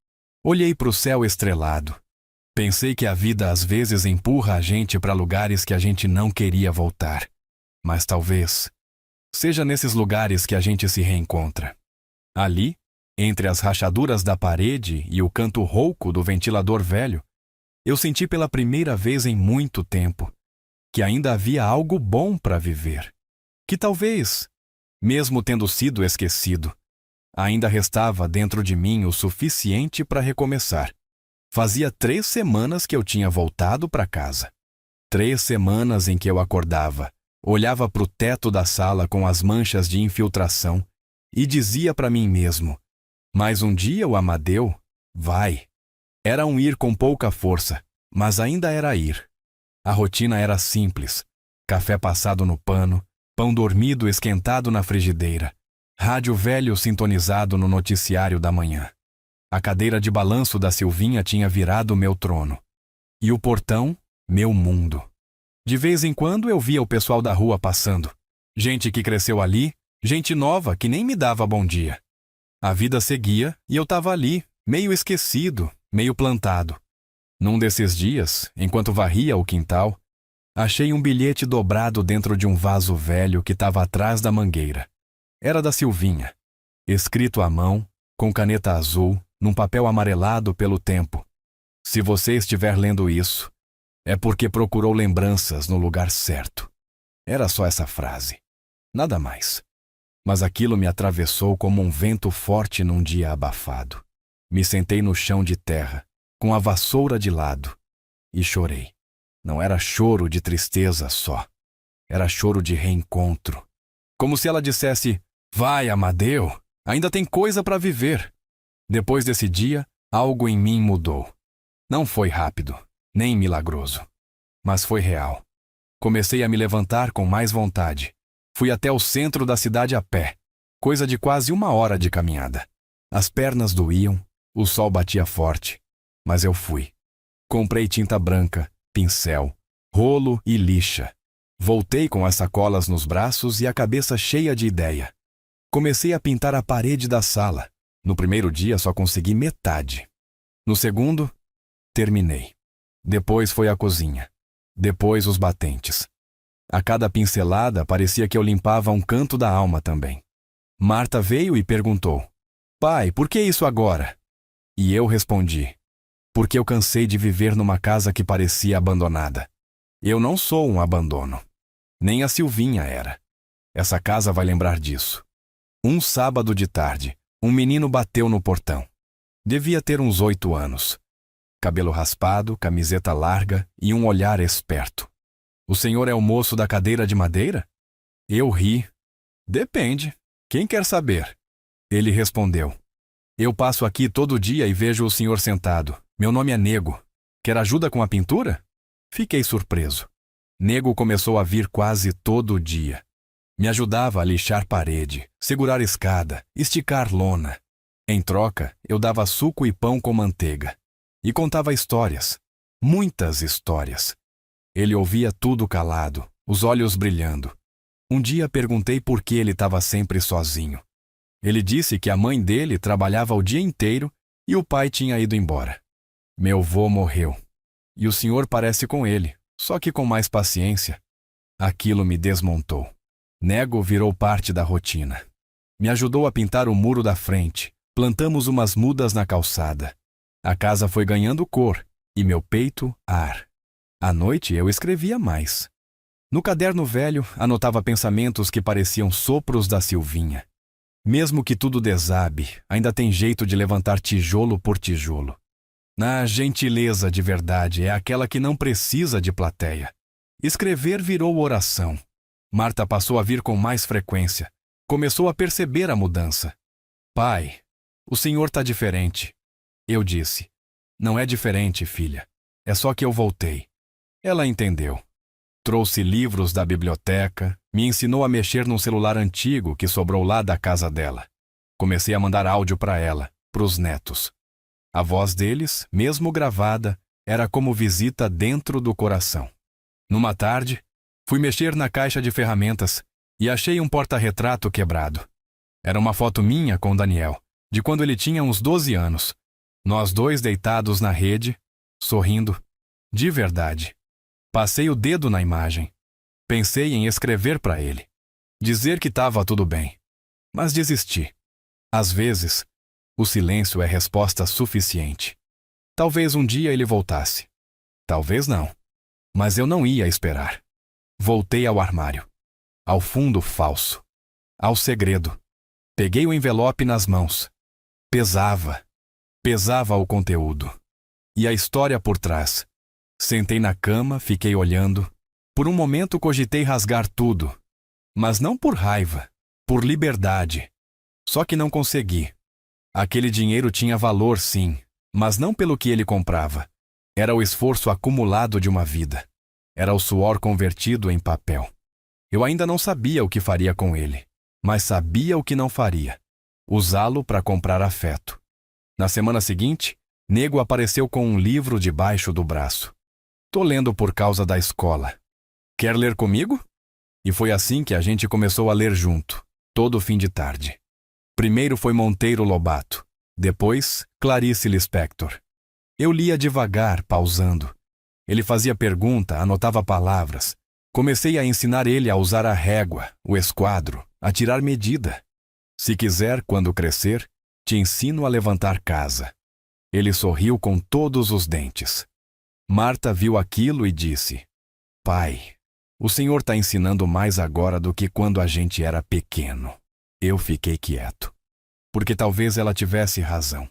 Olhei para o céu estrelado. Pensei que a vida às vezes empurra a gente para lugares que a gente não queria voltar. Mas talvez seja nesses lugares que a gente se reencontra. Ali, entre as rachaduras da parede e o canto rouco do ventilador velho, eu senti pela primeira vez em muito tempo que ainda havia algo bom para viver. Que talvez, mesmo tendo sido esquecido, ainda restava dentro de mim o suficiente para recomeçar. Fazia 3 semanas que eu tinha voltado para casa. 3 semanas em que eu acordava, olhava para o teto da sala com as manchas de infiltração e dizia para mim mesmo, mais um dia o Amadeu vai. Era um ir com pouca força, mas ainda era ir. A rotina era simples. Café passado no pano, pão dormido esquentado na frigideira, rádio velho sintonizado no noticiário da manhã. A cadeira de balanço da Silvinha tinha virado meu trono. E o portão, meu mundo. De vez em quando eu via o pessoal da rua passando. Gente que cresceu ali, gente nova que nem me dava bom dia. A vida seguia e eu estava ali, meio esquecido, meio plantado. Num desses dias, enquanto varria o quintal, achei um bilhete dobrado dentro de um vaso velho que estava atrás da mangueira. Era da Silvinha, escrito à mão, com caneta azul, num papel amarelado pelo tempo. Se você estiver lendo isso, é porque procurou lembranças no lugar certo. Era só essa frase. Nada mais. Mas aquilo me atravessou como um vento forte num dia abafado. Me sentei no chão de terra, com a vassoura de lado, e chorei. Não era choro de tristeza só. Era choro de reencontro. Como se ela dissesse, vai, Amadeu, ainda tem coisa para viver. Depois desse dia, algo em mim mudou. Não foi rápido, nem milagroso, mas foi real. Comecei a me levantar com mais vontade. Fui até o centro da cidade a pé, coisa de quase 1 hora de caminhada. As pernas doíam, o sol batia forte, mas eu fui. Comprei tinta branca, pincel, rolo e lixa. Voltei com as sacolas nos braços e a cabeça cheia de ideia. Comecei a pintar a parede da sala. No primeiro dia só consegui metade. No segundo, terminei. Depois foi a cozinha. Depois os batentes. A cada pincelada parecia que eu limpava um canto da alma também. Marta veio e perguntou, pai, por que isso agora? E eu respondi, porque eu cansei de viver numa casa que parecia abandonada. Eu não sou um abandono. Nem a Silvinha era. Essa casa vai lembrar disso. Um sábado de tarde, um menino bateu no portão. Devia ter uns 8 anos. Cabelo raspado, camiseta larga e um olhar esperto. O senhor é o moço da cadeira de madeira? Eu ri. Depende. Quem quer saber? Ele respondeu. Eu passo aqui todo dia e vejo o senhor sentado. Meu nome é Nego. Quer ajuda com a pintura? Fiquei surpreso. Nego começou a vir quase todo dia. Me ajudava a lixar parede, segurar escada, esticar lona. Em troca, eu dava suco e pão com manteiga. E contava histórias. Muitas histórias. Ele ouvia tudo calado, os olhos brilhando. Um dia perguntei por que ele estava sempre sozinho. Ele disse que a mãe dele trabalhava o dia inteiro e o pai tinha ido embora. Meu vô morreu. E o senhor parece com ele, só que com mais paciência. Aquilo me desmontou. Nego virou parte da rotina. Me ajudou a pintar o muro da frente, plantamos umas mudas na calçada. A casa foi ganhando cor e meu peito ar. À noite eu escrevia mais. No caderno velho, anotava pensamentos que pareciam sopros da Silvinha. Mesmo que tudo desabe, ainda tem jeito de levantar tijolo por tijolo. A gentileza de verdade é aquela que não precisa de plateia. Escrever virou oração. Marta passou a vir com mais frequência. Começou a perceber a mudança. Pai, o senhor está diferente. Eu disse. Não é diferente, filha. É só que eu voltei. Ela entendeu. Trouxe livros da biblioteca, me ensinou a mexer num celular antigo que sobrou lá da casa dela. Comecei a mandar áudio para ela, pros netos. A voz deles, mesmo gravada, era como visita dentro do coração. Numa tarde, fui mexer na caixa de ferramentas e achei um porta-retrato quebrado. Era uma foto minha com Daniel, de quando ele tinha uns 12 anos. Nós dois deitados na rede, sorrindo, de verdade. Passei o dedo na imagem. Pensei em escrever para ele, dizer que estava tudo bem. Mas desisti. Às vezes, o silêncio é resposta suficiente. Talvez um dia ele voltasse. Talvez não. Mas eu não ia esperar. Voltei ao armário. Ao fundo falso. Ao segredo. Peguei o envelope nas mãos. Pesava. Pesava o conteúdo. E a história por trás. Sentei na cama, fiquei olhando. Por um momento cogitei rasgar tudo. Mas não por raiva, por liberdade. Só que não consegui. Aquele dinheiro tinha valor, sim, mas não pelo que ele comprava. Era o esforço acumulado de uma vida. Era o suor convertido em papel. Eu ainda não sabia o que faria com ele, mas sabia o que não faria. Usá-lo para comprar afeto. Na semana seguinte, Nego apareceu com um livro debaixo do braço. Tô lendo por causa da escola. Quer ler comigo? E foi assim que a gente começou a ler junto, todo fim de tarde. Primeiro foi Monteiro Lobato, depois Clarice Lispector. Eu lia devagar, pausando. Ele fazia pergunta, anotava palavras. Comecei a ensinar ele a usar a régua, o esquadro, a tirar medida. Se quiser, quando crescer, te ensino a levantar casa. Ele sorriu com todos os dentes. Marta viu aquilo e disse: Pai, o senhor está ensinando mais agora do que quando a gente era pequeno. Eu fiquei quieto. Porque talvez ela tivesse razão.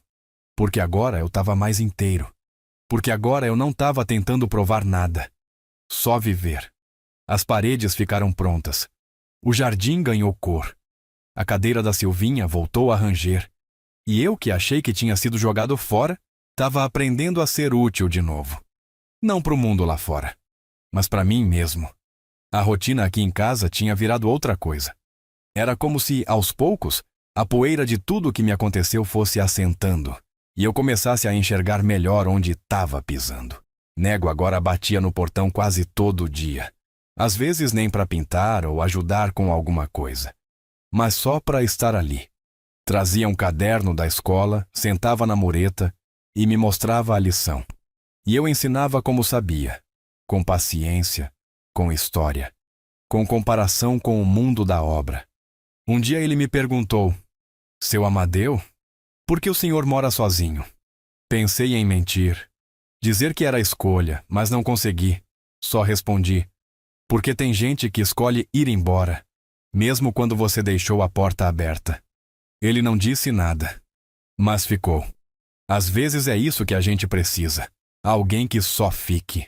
Porque agora eu estava mais inteiro. Porque agora eu não estava tentando provar nada. Só viver. As paredes ficaram prontas. O jardim ganhou cor. A cadeira da Silvinha voltou a ranger. E eu, que achei que tinha sido jogado fora, estava aprendendo a ser útil de novo. Não para o mundo lá fora, mas para mim mesmo. A rotina aqui em casa tinha virado outra coisa. Era como se, aos poucos, a poeira de tudo o que me aconteceu fosse assentando, e eu começasse a enxergar melhor onde estava pisando. Nego agora batia no portão quase todo dia. Às vezes nem para pintar ou ajudar com alguma coisa, mas só para estar ali. Trazia um caderno da escola, sentava na mureta e me mostrava a lição. E eu ensinava como sabia, com paciência, com história, com comparação com o mundo da obra. Um dia ele me perguntou: Seu Amadeu, por que o senhor mora sozinho? Pensei em mentir, dizer que era escolha, mas não consegui. Só respondi: porque tem gente que escolhe ir embora, mesmo quando você deixou a porta aberta. Ele não disse nada, mas ficou. Às vezes é isso que a gente precisa. Alguém que só fique.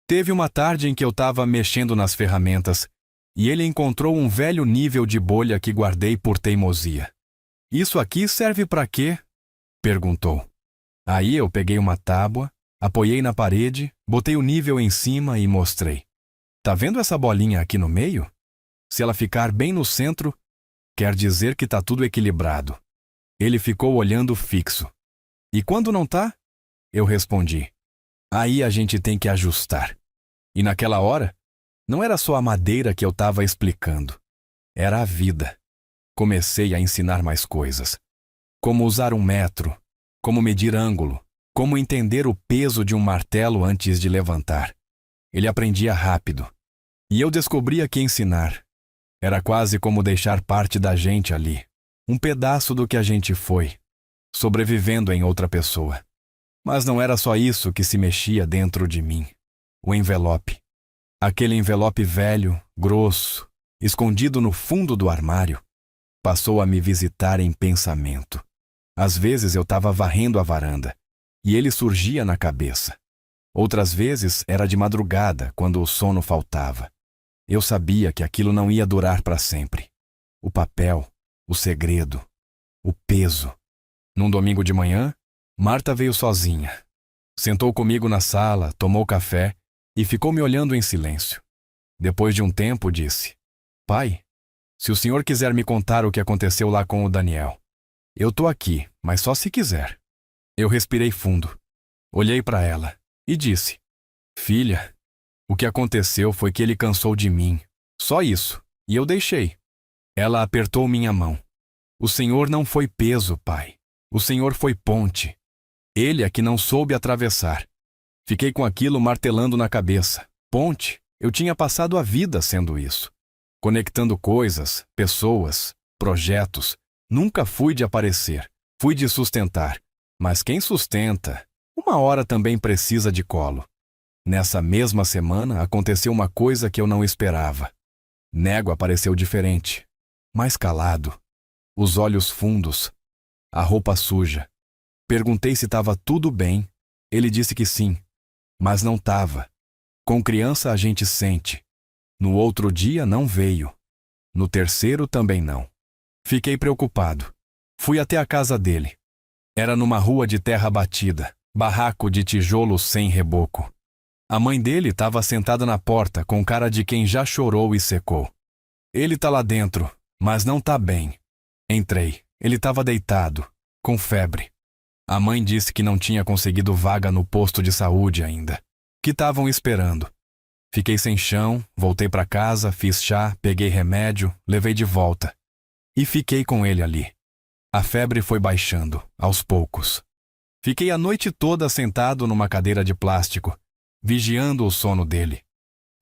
Teve uma tarde em que eu estava mexendo nas ferramentas e ele encontrou um velho nível de bolha que guardei por teimosia. Isso aqui serve para quê? Perguntou. Aí eu peguei uma tábua, apoiei na parede, botei o nível em cima e mostrei. Tá vendo essa bolinha aqui no meio? Se ela ficar bem no centro, quer dizer que tá tudo equilibrado. Ele ficou olhando fixo. E quando não tá? Eu respondi. Aí a gente tem que ajustar. E naquela hora, não era só a madeira que eu estava explicando. Era a vida. Comecei a ensinar mais coisas. Como usar um metro, como medir ângulo, como entender o peso de um martelo antes de levantar. Ele aprendia rápido. E eu descobria que ensinar Era quase como deixar parte da gente ali, um pedaço do que a gente foi, sobrevivendo em outra pessoa. Mas não era só isso que se mexia dentro de mim. O envelope. Aquele envelope velho, grosso, escondido no fundo do armário, passou a me visitar em pensamento. Às vezes eu estava varrendo a varanda, e ele surgia na cabeça. Outras vezes era de madrugada, quando o sono faltava. Eu sabia que aquilo não ia durar para sempre. O papel, o segredo, o peso. Num domingo de manhã, Marta veio sozinha. Sentou comigo na sala, tomou café e ficou me olhando em silêncio. Depois de um tempo, disse: Pai, se o senhor quiser me contar o que aconteceu lá com o Daniel, eu tô aqui, mas só se quiser. Eu respirei fundo, olhei para ela e disse: Filha, o que aconteceu foi que ele cansou de mim. Só isso, e eu deixei. Ela apertou minha mão. O senhor não foi peso, pai. O senhor foi ponte. Ele é que não soube atravessar. Fiquei com aquilo martelando na cabeça. Ponte, eu tinha passado a vida sendo isso. Conectando coisas, pessoas, projetos. Nunca fui de aparecer, fui de sustentar. Mas quem sustenta, uma hora também precisa de colo. Nessa mesma semana aconteceu uma coisa que eu não esperava. Nego apareceu diferente, mais calado, os olhos fundos, a roupa suja. Perguntei se estava tudo bem. Ele disse que sim, mas não estava. Com criança a gente sente. No outro dia não veio. No terceiro também não. Fiquei preocupado. Fui até a casa dele. Era numa rua de terra batida, barraco de tijolo sem reboco. A mãe dele estava sentada na porta com cara de quem já chorou e secou. Ele tá lá dentro, mas não tá bem. Entrei. Ele estava deitado, com febre. A mãe disse que não tinha conseguido vaga no posto de saúde ainda, que estavam esperando. Fiquei sem chão, voltei para casa, fiz chá, peguei remédio, levei de volta. E fiquei com ele ali. A febre foi baixando, aos poucos. Fiquei a noite toda sentado numa cadeira de plástico, vigiando o sono dele.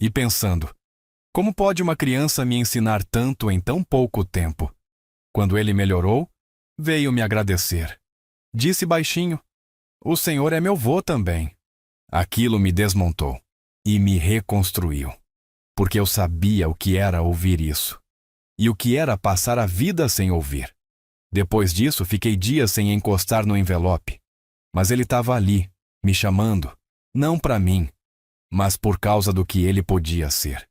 E pensando, como pode uma criança me ensinar tanto em tão pouco tempo? Quando ele melhorou, veio me agradecer. Disse baixinho: O senhor é meu vô também. Aquilo me desmontou e me reconstruiu, porque eu sabia o que era ouvir isso e o que era passar a vida sem ouvir. Depois disso, fiquei dias sem encostar no envelope, mas ele estava ali, me chamando, não para mim, mas por causa do que ele podia ser.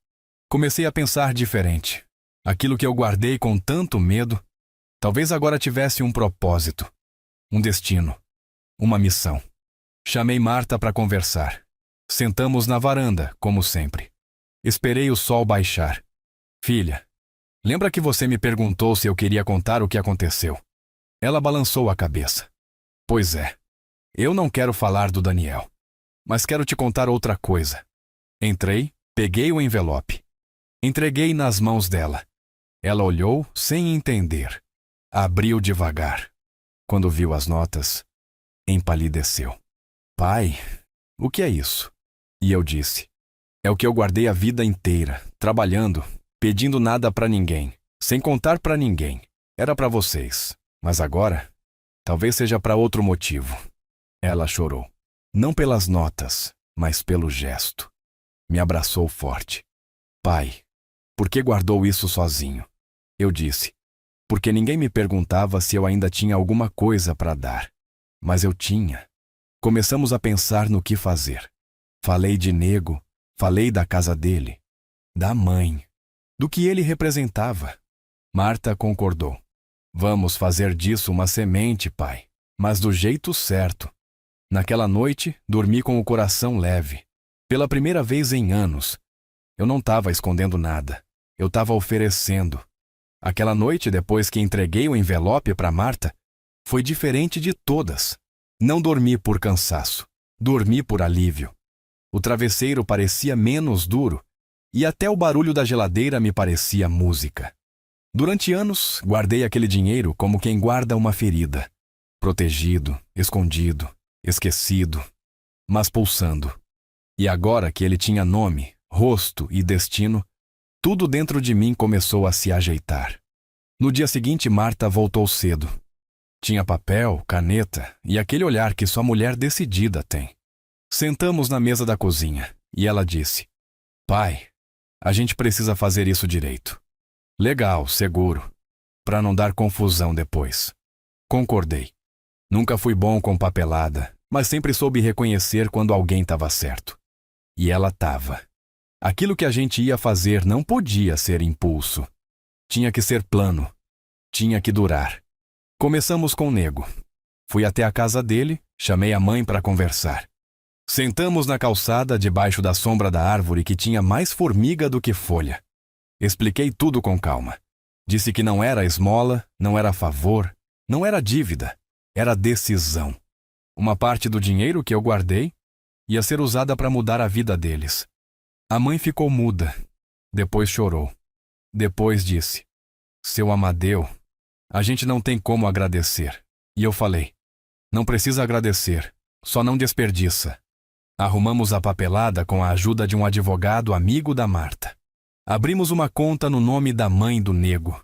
Comecei a pensar diferente. Aquilo que eu guardei com tanto medo, talvez agora tivesse um propósito, um destino, uma missão. Chamei Marta para conversar. Sentamos na varanda, como sempre. Esperei o sol baixar. Filha, lembra que você me perguntou se eu queria contar o que aconteceu? Ela balançou a cabeça. Pois é, eu não quero falar do Daniel, mas quero te contar outra coisa. Entrei, peguei o envelope. Entreguei nas mãos dela. Ela olhou sem entender. Abriu devagar. Quando viu as notas, empalideceu. Pai, o que é isso? E eu disse: é o que eu guardei a vida inteira, trabalhando, pedindo nada para ninguém, sem contar para ninguém. Era para vocês, mas agora, talvez seja para outro motivo. Ela chorou. Não pelas notas, mas pelo gesto. Me abraçou forte. Pai, por que guardou isso sozinho? Eu disse: porque ninguém me perguntava se eu ainda tinha alguma coisa para dar. Mas eu tinha. Começamos a pensar no que fazer. Falei de Nego, falei da casa dele, da mãe, do que ele representava. Marta concordou. Vamos fazer disso uma semente, pai, mas do jeito certo. Naquela noite, dormi com o coração leve. Pela primeira vez em anos. Eu não estava escondendo nada. Eu estava oferecendo. Aquela noite, depois que entreguei o envelope para Marta, foi diferente de todas. Não dormi por cansaço. Dormi por alívio. O travesseiro parecia menos duro e até o barulho da geladeira me parecia música. Durante anos, guardei aquele dinheiro como quem guarda uma ferida. Protegido, escondido, esquecido, mas pulsando. E agora que ele tinha nome, rosto e destino, Tudo dentro de mim começou a se ajeitar. No dia seguinte, Marta voltou cedo. Tinha papel, caneta e aquele olhar que só mulher decidida tem. Sentamos na mesa da cozinha e ela disse: Pai, a gente precisa fazer isso direito. Legal, seguro. Para não dar confusão depois. Concordei. Nunca fui bom com papelada, mas sempre soube reconhecer quando alguém estava certo. E ela estava. Aquilo que a gente ia fazer não podia ser impulso. Tinha que ser plano. Tinha que durar. Começamos com o Nego. Fui até a casa dele, chamei a mãe para conversar. Sentamos na calçada debaixo da sombra da árvore que tinha mais formiga do que folha. Expliquei tudo com calma. Disse que não era esmola, não era favor, não era dívida, era decisão. Uma parte do dinheiro que eu guardei ia ser usada para mudar a vida deles. A mãe ficou muda. Depois chorou. Depois disse: Seu Amadeu, a gente não tem como agradecer. E eu falei: Não precisa agradecer, só não desperdiça. Arrumamos a papelada com a ajuda de um advogado amigo da Marta. Abrimos uma conta no nome da mãe do Nego.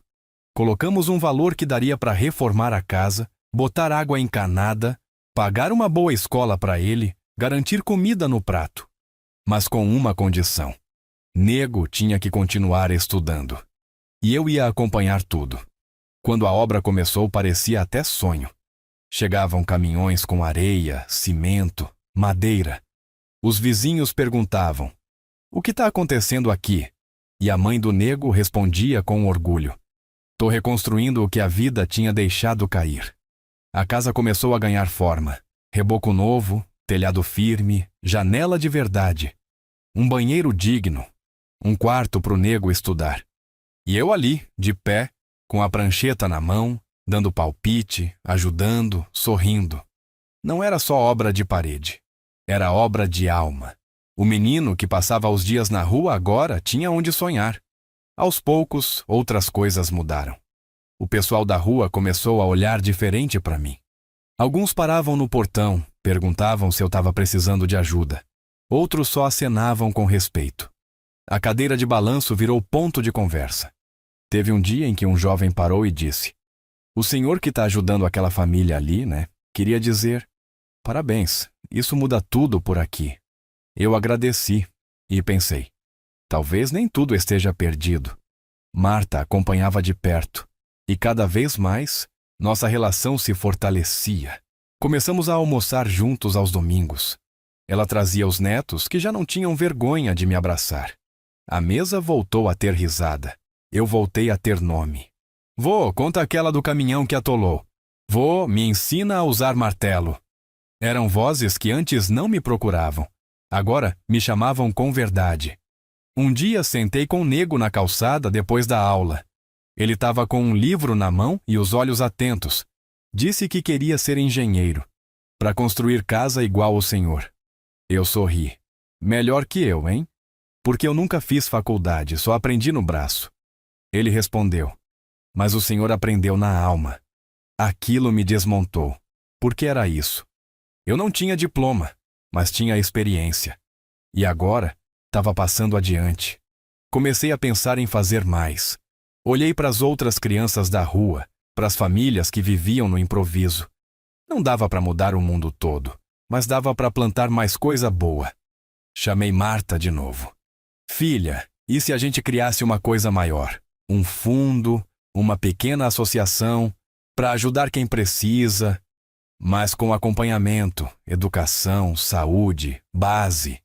Colocamos um valor que daria para reformar a casa, botar água encanada, pagar uma boa escola para ele, garantir comida no prato. Mas com uma condição: Nego tinha que continuar estudando. E eu ia acompanhar tudo. Quando a obra começou, parecia até sonho. Chegavam caminhões com areia, cimento, madeira. Os vizinhos perguntavam: O que está acontecendo aqui? E a mãe do Nego respondia com orgulho: Tô reconstruindo o que a vida tinha deixado cair. A casa começou a ganhar forma. Reboco novo, telhado firme, janela de verdade. Um banheiro digno. Um quarto pro Nego estudar. E eu ali, de pé, com a prancheta na mão, dando palpite, ajudando, sorrindo. Não era só obra de parede. Era obra de alma. O menino que passava os dias na rua agora tinha onde sonhar. Aos poucos, outras coisas mudaram. O pessoal da rua começou a olhar diferente para mim. Alguns paravam no portão, perguntavam se eu estava precisando de ajuda. Outros só acenavam com respeito. A cadeira de balanço virou ponto de conversa. Teve um dia em que um jovem parou e disse: O senhor que está ajudando aquela família ali, né? Queria dizer: Parabéns, isso muda tudo por aqui. Eu agradeci e pensei: talvez nem tudo esteja perdido. Marta acompanhava de perto e cada vez mais nossa relação se fortalecia. Começamos a almoçar juntos aos domingos. Ela trazia os netos que já não tinham vergonha de me abraçar. A mesa voltou a ter risada. Eu voltei a ter nome. Vô, conta aquela do caminhão que atolou. Vô, me ensina a usar martelo. Eram vozes que antes não me procuravam. Agora me chamavam com verdade. Um dia sentei com o Nego na calçada depois da aula. Ele estava com um livro na mão e os olhos atentos. Disse que queria ser engenheiro, para construir casa igual ao senhor. Eu sorri. Melhor que eu, hein? Porque eu nunca fiz faculdade, só aprendi no braço. Ele respondeu: Mas o senhor aprendeu na alma. Aquilo me desmontou. Por que era isso? Eu não tinha diploma, mas tinha experiência. E agora, estava passando adiante. Comecei a pensar em fazer mais. Olhei para as outras crianças da rua, para as famílias que viviam no improviso. Não dava para mudar o mundo todo, mas dava para plantar mais coisa boa. Chamei Marta de novo. Filha, e se a gente criasse uma coisa maior? Um fundo, uma pequena associação, para ajudar quem precisa, mas com acompanhamento, educação, saúde, base.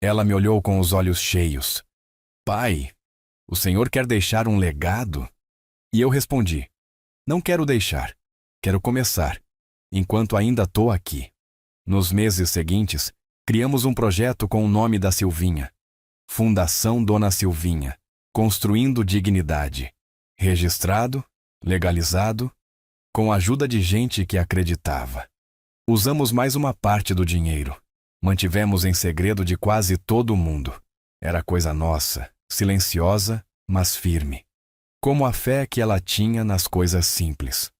Ela me olhou com os olhos cheios. Pai, o senhor quer deixar um legado? E eu respondi: Não quero deixar, quero começar, enquanto ainda estou aqui. Nos meses seguintes, criamos um projeto com o nome da Silvinha. Fundação Dona Silvinha, construindo dignidade. Registrado, legalizado, com a ajuda de gente que acreditava. Usamos mais uma parte do dinheiro. Mantivemos em segredo de quase todo mundo. Era coisa nossa, silenciosa, mas firme. Como a fé que ela tinha nas coisas simples.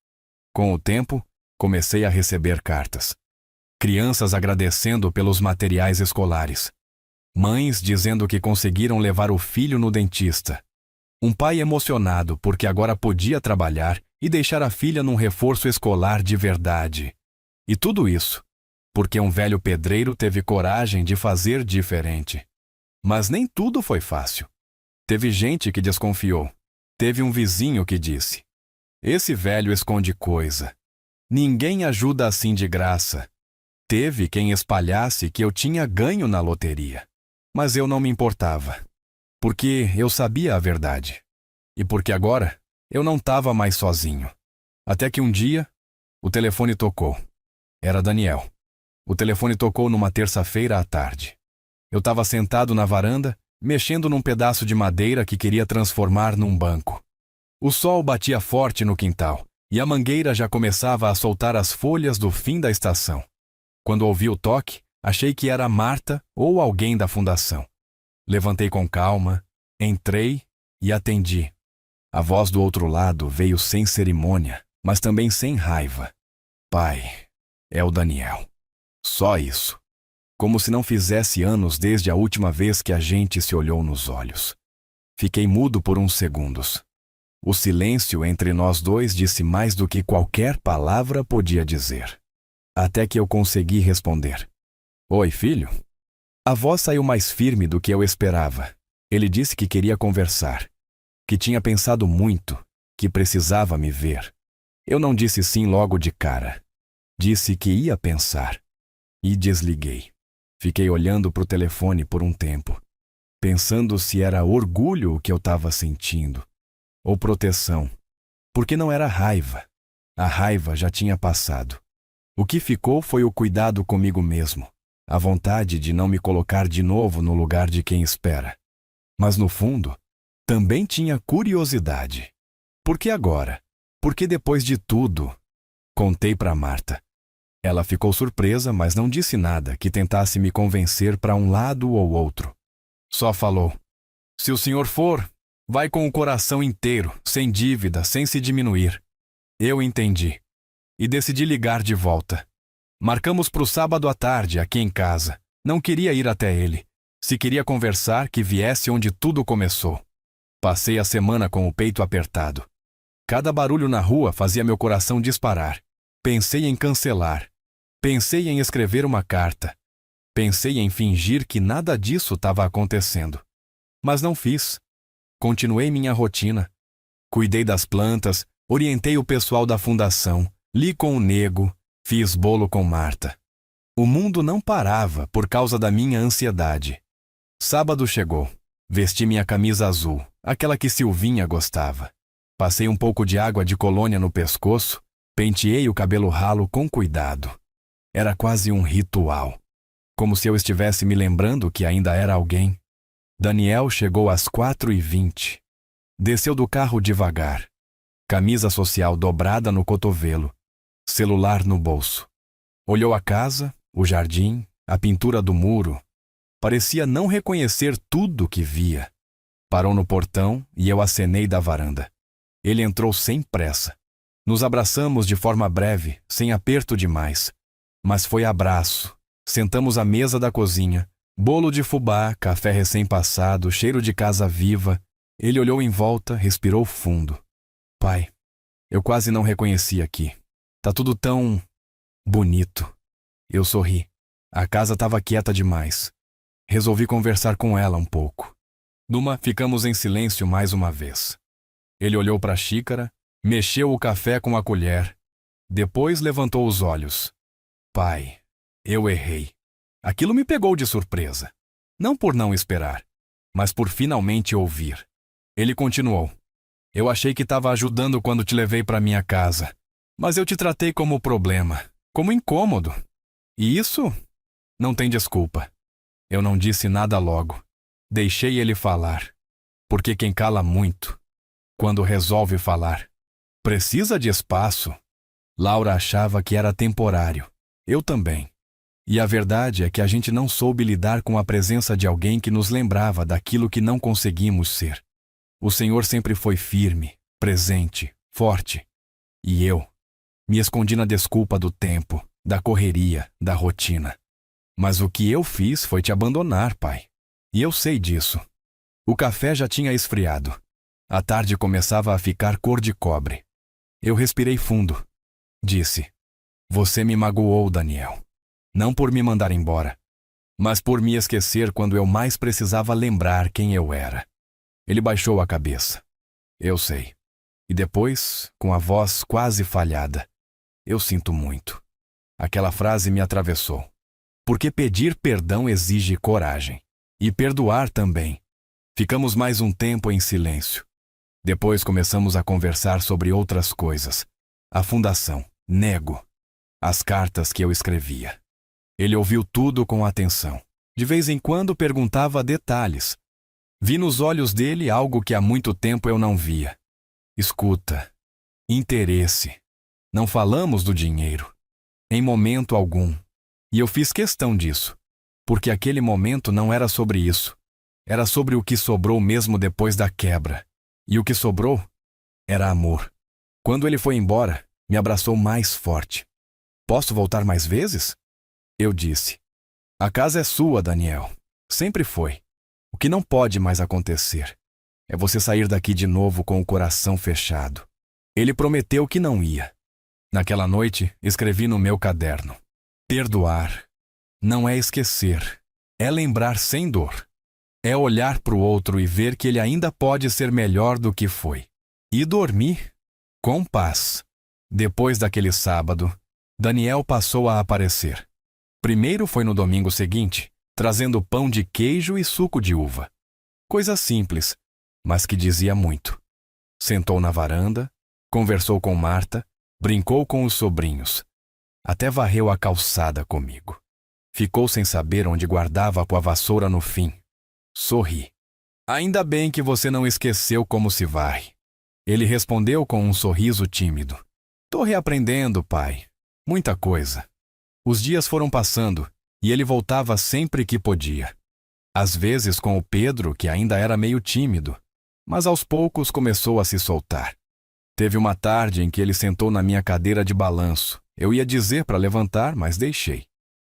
Com o tempo, comecei a receber cartas. Crianças agradecendo pelos materiais escolares. Mães dizendo que conseguiram levar o filho no dentista, Um pai emocionado porque agora podia trabalhar e deixar a filha num reforço escolar de verdade. E tudo isso porque um velho pedreiro teve coragem de fazer diferente. Mas nem tudo foi fácil. Teve gente que desconfiou. Teve um vizinho que disse: "Esse velho esconde coisa. Ninguém ajuda assim de graça." Teve quem espalhasse que eu tinha ganho na loteria. Mas eu não me importava, porque eu sabia a verdade. E porque agora eu não estava mais sozinho. Até que um dia, o telefone tocou. Era Daniel. O telefone tocou numa terça-feira à tarde. Eu estava sentado na varanda, mexendo num pedaço de madeira que queria transformar num banco. O sol batia forte no quintal, e a mangueira já começava a soltar as folhas do fim da estação. Quando ouvi o toque, achei que era Marta ou alguém da fundação. Levantei com calma, entrei e atendi. A voz do outro lado veio sem cerimônia, mas também sem raiva. "Pai, é o Daniel." Só isso. Como se não fizesse anos desde a última vez que a gente se olhou nos olhos. Fiquei mudo por uns segundos. O silêncio entre nós dois disse mais do que qualquer palavra podia dizer. Até que eu consegui responder: "Oi, filho?" A voz saiu mais firme do que eu esperava. Ele disse que queria conversar, que tinha pensado muito, que precisava me ver. Eu não disse sim logo de cara. Disse que ia pensar. E desliguei. Fiquei olhando para o telefone por um tempo, pensando se era orgulho o que eu estava sentindo, ou proteção, porque não era raiva. A raiva já tinha passado. O que ficou foi o cuidado comigo mesmo, a vontade de não me colocar de novo no lugar de quem espera. Mas no fundo, também tinha curiosidade. Por que agora? Por que depois de tudo? Contei para Marta. Ela ficou surpresa, mas não disse nada que tentasse me convencer para um lado ou outro. Só falou: "Se o senhor for, vai com o coração inteiro, sem dívida, sem se diminuir." Eu entendi. E decidi ligar de volta. Marcamos para o sábado à tarde, aqui em casa. Não queria ir até ele. Se queria conversar, que viesse onde tudo começou. Passei a semana com o peito apertado. Cada barulho na rua fazia meu coração disparar. Pensei em cancelar. Pensei em escrever uma carta. Pensei em fingir que nada disso estava acontecendo. Mas não fiz. Continuei minha rotina. Cuidei das plantas, orientei o pessoal da fundação, li com o nego, fiz bolo com Marta. O mundo não parava por causa da minha ansiedade. Sábado chegou. Vesti minha camisa azul, aquela que Silvinha gostava. Passei um pouco de água de colônia no pescoço, penteei o cabelo ralo com cuidado. Era quase um ritual. Como se eu estivesse me lembrando que ainda era alguém. Daniel chegou às 4h20. Desceu do carro devagar. Camisa social dobrada no cotovelo. Celular no bolso. Olhou a casa, o jardim, a pintura do muro. Parecia não reconhecer tudo que via. Parou no portão e eu acenei da varanda. Ele entrou sem pressa. Nos abraçamos de forma breve, sem aperto demais. Mas foi abraço. Sentamos à mesa da cozinha. Bolo de fubá, café recém-passado, cheiro de casa viva. Ele olhou em volta, respirou fundo. "Pai, eu quase não reconheci aqui. Tá tudo tão bonito." Eu sorri. A casa estava quieta demais. Resolvi conversar com ela um pouco. Ficamos em silêncio mais uma vez. Ele olhou para a xícara, mexeu o café com a colher. Depois levantou os olhos. "Pai, eu errei." Aquilo me pegou de surpresa. Não por não esperar, mas por finalmente ouvir. Ele continuou. "Eu achei que estava ajudando quando te levei para minha casa, mas eu te tratei como problema, como incômodo. E isso não tem desculpa." Eu não disse nada logo. Deixei ele falar. Porque quem cala muito, quando resolve falar, precisa de espaço. Laura achava que era temporário. Eu também. E a verdade é que a gente não soube lidar com a presença de alguém que nos lembrava daquilo que não conseguimos ser. O Senhor sempre foi firme, presente, forte. E eu me escondi na desculpa do tempo, da correria, da rotina. Mas o que eu fiz foi te abandonar, pai. E eu sei disso. O café já tinha esfriado. A tarde começava a ficar cor de cobre. Eu respirei fundo. Disse: Você me magoou, Daniel. Não por me mandar embora, mas por me esquecer quando eu mais precisava lembrar quem eu era. Ele baixou a cabeça. Eu sei. E depois, com a voz quase falhada: Eu sinto muito. Aquela frase me atravessou. Porque pedir perdão exige coragem. E perdoar também. Ficamos mais um tempo em silêncio. Depois começamos a conversar sobre outras coisas. A fundação, Nego, as cartas que eu escrevia. Ele ouviu tudo com atenção. De vez em quando perguntava detalhes. Vi nos olhos dele algo que há muito tempo eu não via. Escuta, interesse. Não falamos do dinheiro, em momento algum. E eu fiz questão disso, porque aquele momento não era sobre isso. Era sobre o que sobrou mesmo depois da quebra. E o que sobrou era amor. Quando ele foi embora, me abraçou mais forte. Posso voltar mais vezes? Eu disse: A casa é sua, Daniel. Sempre foi. O que não pode mais acontecer é você sair daqui de novo com o coração fechado. Ele prometeu que não ia. Naquela noite, escrevi no meu caderno: Perdoar não é esquecer, é lembrar sem dor. É olhar para o outro e ver que ele ainda pode ser melhor do que foi. E dormir com paz. Depois daquele sábado, Daniel passou a aparecer. Primeiro foi no domingo seguinte, trazendo pão de queijo e suco de uva. Coisa simples, mas que dizia muito. Sentou na varanda, conversou com Marta, brincou com os sobrinhos. Até varreu a calçada comigo. Ficou sem saber onde guardava a vassoura no fim. Sorri. Ainda bem que você não esqueceu como se varre. Ele respondeu com um sorriso tímido. Tô reaprendendo, pai. Muita coisa. Os dias foram passando e ele voltava sempre que podia. Às vezes com o Pedro, que ainda era meio tímido, mas aos poucos começou a se soltar. Teve uma tarde em que ele sentou na minha cadeira de balanço. Eu ia dizer para levantar, mas deixei.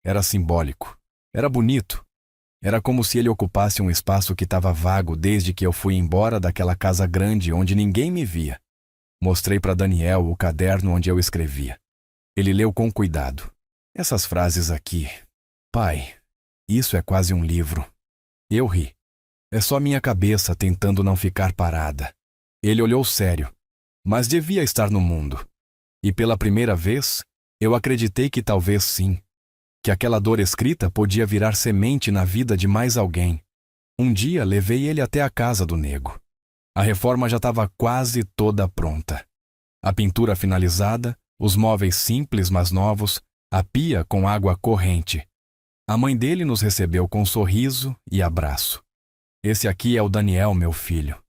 Era simbólico. Era bonito. Era como se ele ocupasse um espaço que estava vago desde que eu fui embora daquela casa grande onde ninguém me via. Mostrei para Daniel o caderno onde eu escrevia. Ele leu com cuidado. Essas frases aqui. Pai, isso é quase um livro. Eu ri. É só minha cabeça tentando não ficar parada. Ele olhou sério, mas devia estar no mundo. E pela primeira vez, eu acreditei que talvez sim. Que aquela dor escrita podia virar semente na vida de mais alguém. Um dia levei ele até a casa do Nego. A reforma já estava quase toda pronta. A pintura finalizada, os móveis simples mas novos, a pia com água corrente. A mãe dele nos recebeu com sorriso e abraço. Esse aqui é o Daniel, meu filho.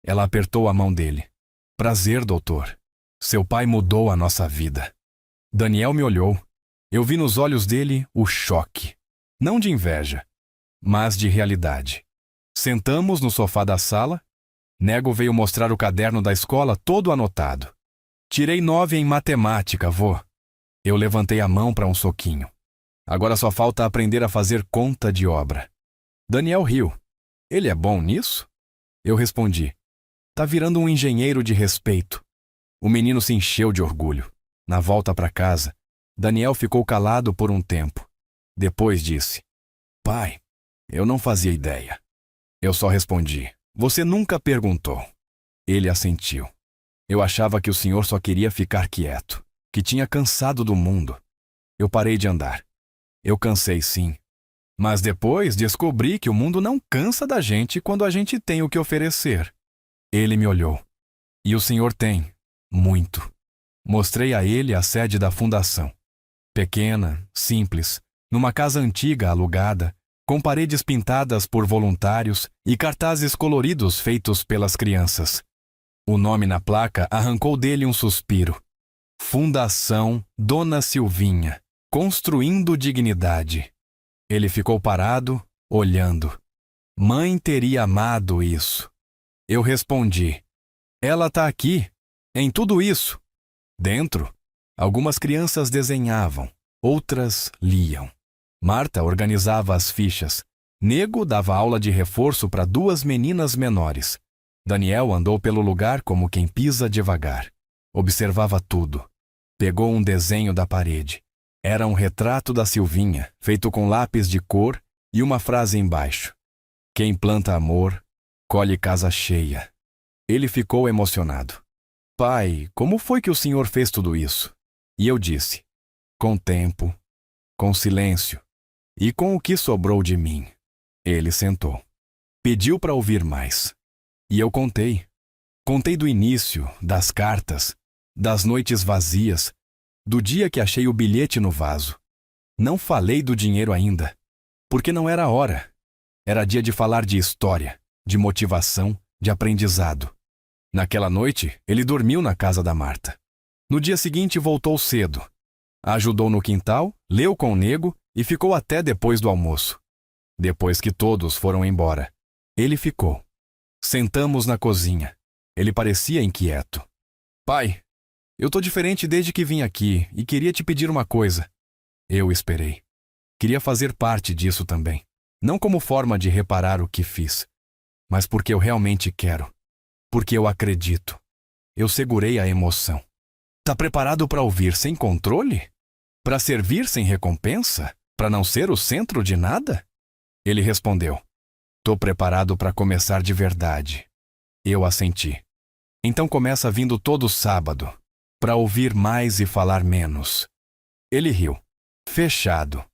Ela apertou a mão dele. Prazer, doutor. Seu pai mudou a nossa vida. Daniel me olhou. Eu vi nos olhos dele o choque. Não de inveja, mas de realidade. Sentamos no sofá da sala. Nego veio mostrar o caderno da escola todo anotado. Tirei 9 em matemática, vô. Eu levantei a mão para um soquinho. Agora só falta aprender a fazer conta de obra. Daniel riu. Ele é bom nisso? Eu respondi. Tá virando um engenheiro de respeito. O menino se encheu de orgulho. Na volta para casa, Daniel ficou calado por um tempo. Depois disse: Pai, eu não fazia ideia. Eu só respondi: Você nunca perguntou. Ele assentiu. Eu achava que o senhor só queria ficar quieto, que tinha cansado do mundo. Eu parei de andar. Eu cansei sim. Mas depois descobri que o mundo não cansa da gente quando a gente tem o que oferecer. Ele me olhou. E o senhor tem, muito. Mostrei a ele a sede da fundação. Pequena, simples, numa casa antiga alugada, com paredes pintadas por voluntários e cartazes coloridos feitos pelas crianças. O nome na placa arrancou dele um suspiro. Fundação Dona Silvinha, construindo dignidade. Ele ficou parado, olhando. Mãe teria amado isso. Eu respondi: Ela tá aqui, em tudo isso. Dentro, algumas crianças desenhavam, outras liam. Marta organizava as fichas. Nego dava aula de reforço para 2 meninas menores. Daniel andou pelo lugar como quem pisa devagar. Observava tudo. Pegou um desenho da parede. Era um retrato da Silvinha, feito com lápis de cor e uma frase embaixo: "Quem planta amor, colhe casa cheia." Ele ficou emocionado. "Pai, como foi que o senhor fez tudo isso?" E eu disse: "Com tempo, com silêncio e com o que sobrou de mim." Ele sentou. Pediu para ouvir mais. E eu contei. Contei do início, das cartas, das noites vazias, do dia que achei o bilhete no vaso. Não falei do dinheiro ainda, porque não era a hora. Era dia de falar de história, de motivação, de aprendizado. Naquela noite, ele dormiu na casa da Marta. No dia seguinte, voltou cedo. Ajudou no quintal, leu com o nego e ficou até depois do almoço. Depois que todos foram embora, ele ficou. Sentamos na cozinha. Ele parecia inquieto. "Pai, eu tô diferente desde que vim aqui e queria te pedir uma coisa." Eu esperei. Queria fazer parte disso também. Não como forma de reparar o que fiz, mas porque eu realmente quero. Porque eu acredito. Eu segurei a emoção. "Tá preparado para ouvir sem controle? Para servir sem recompensa? Para não ser o centro de nada?" Ele respondeu: "Tô preparado para começar de verdade." Eu assenti. "Então começa vindo todo sábado, para ouvir mais e falar menos." Ele riu. Fechado.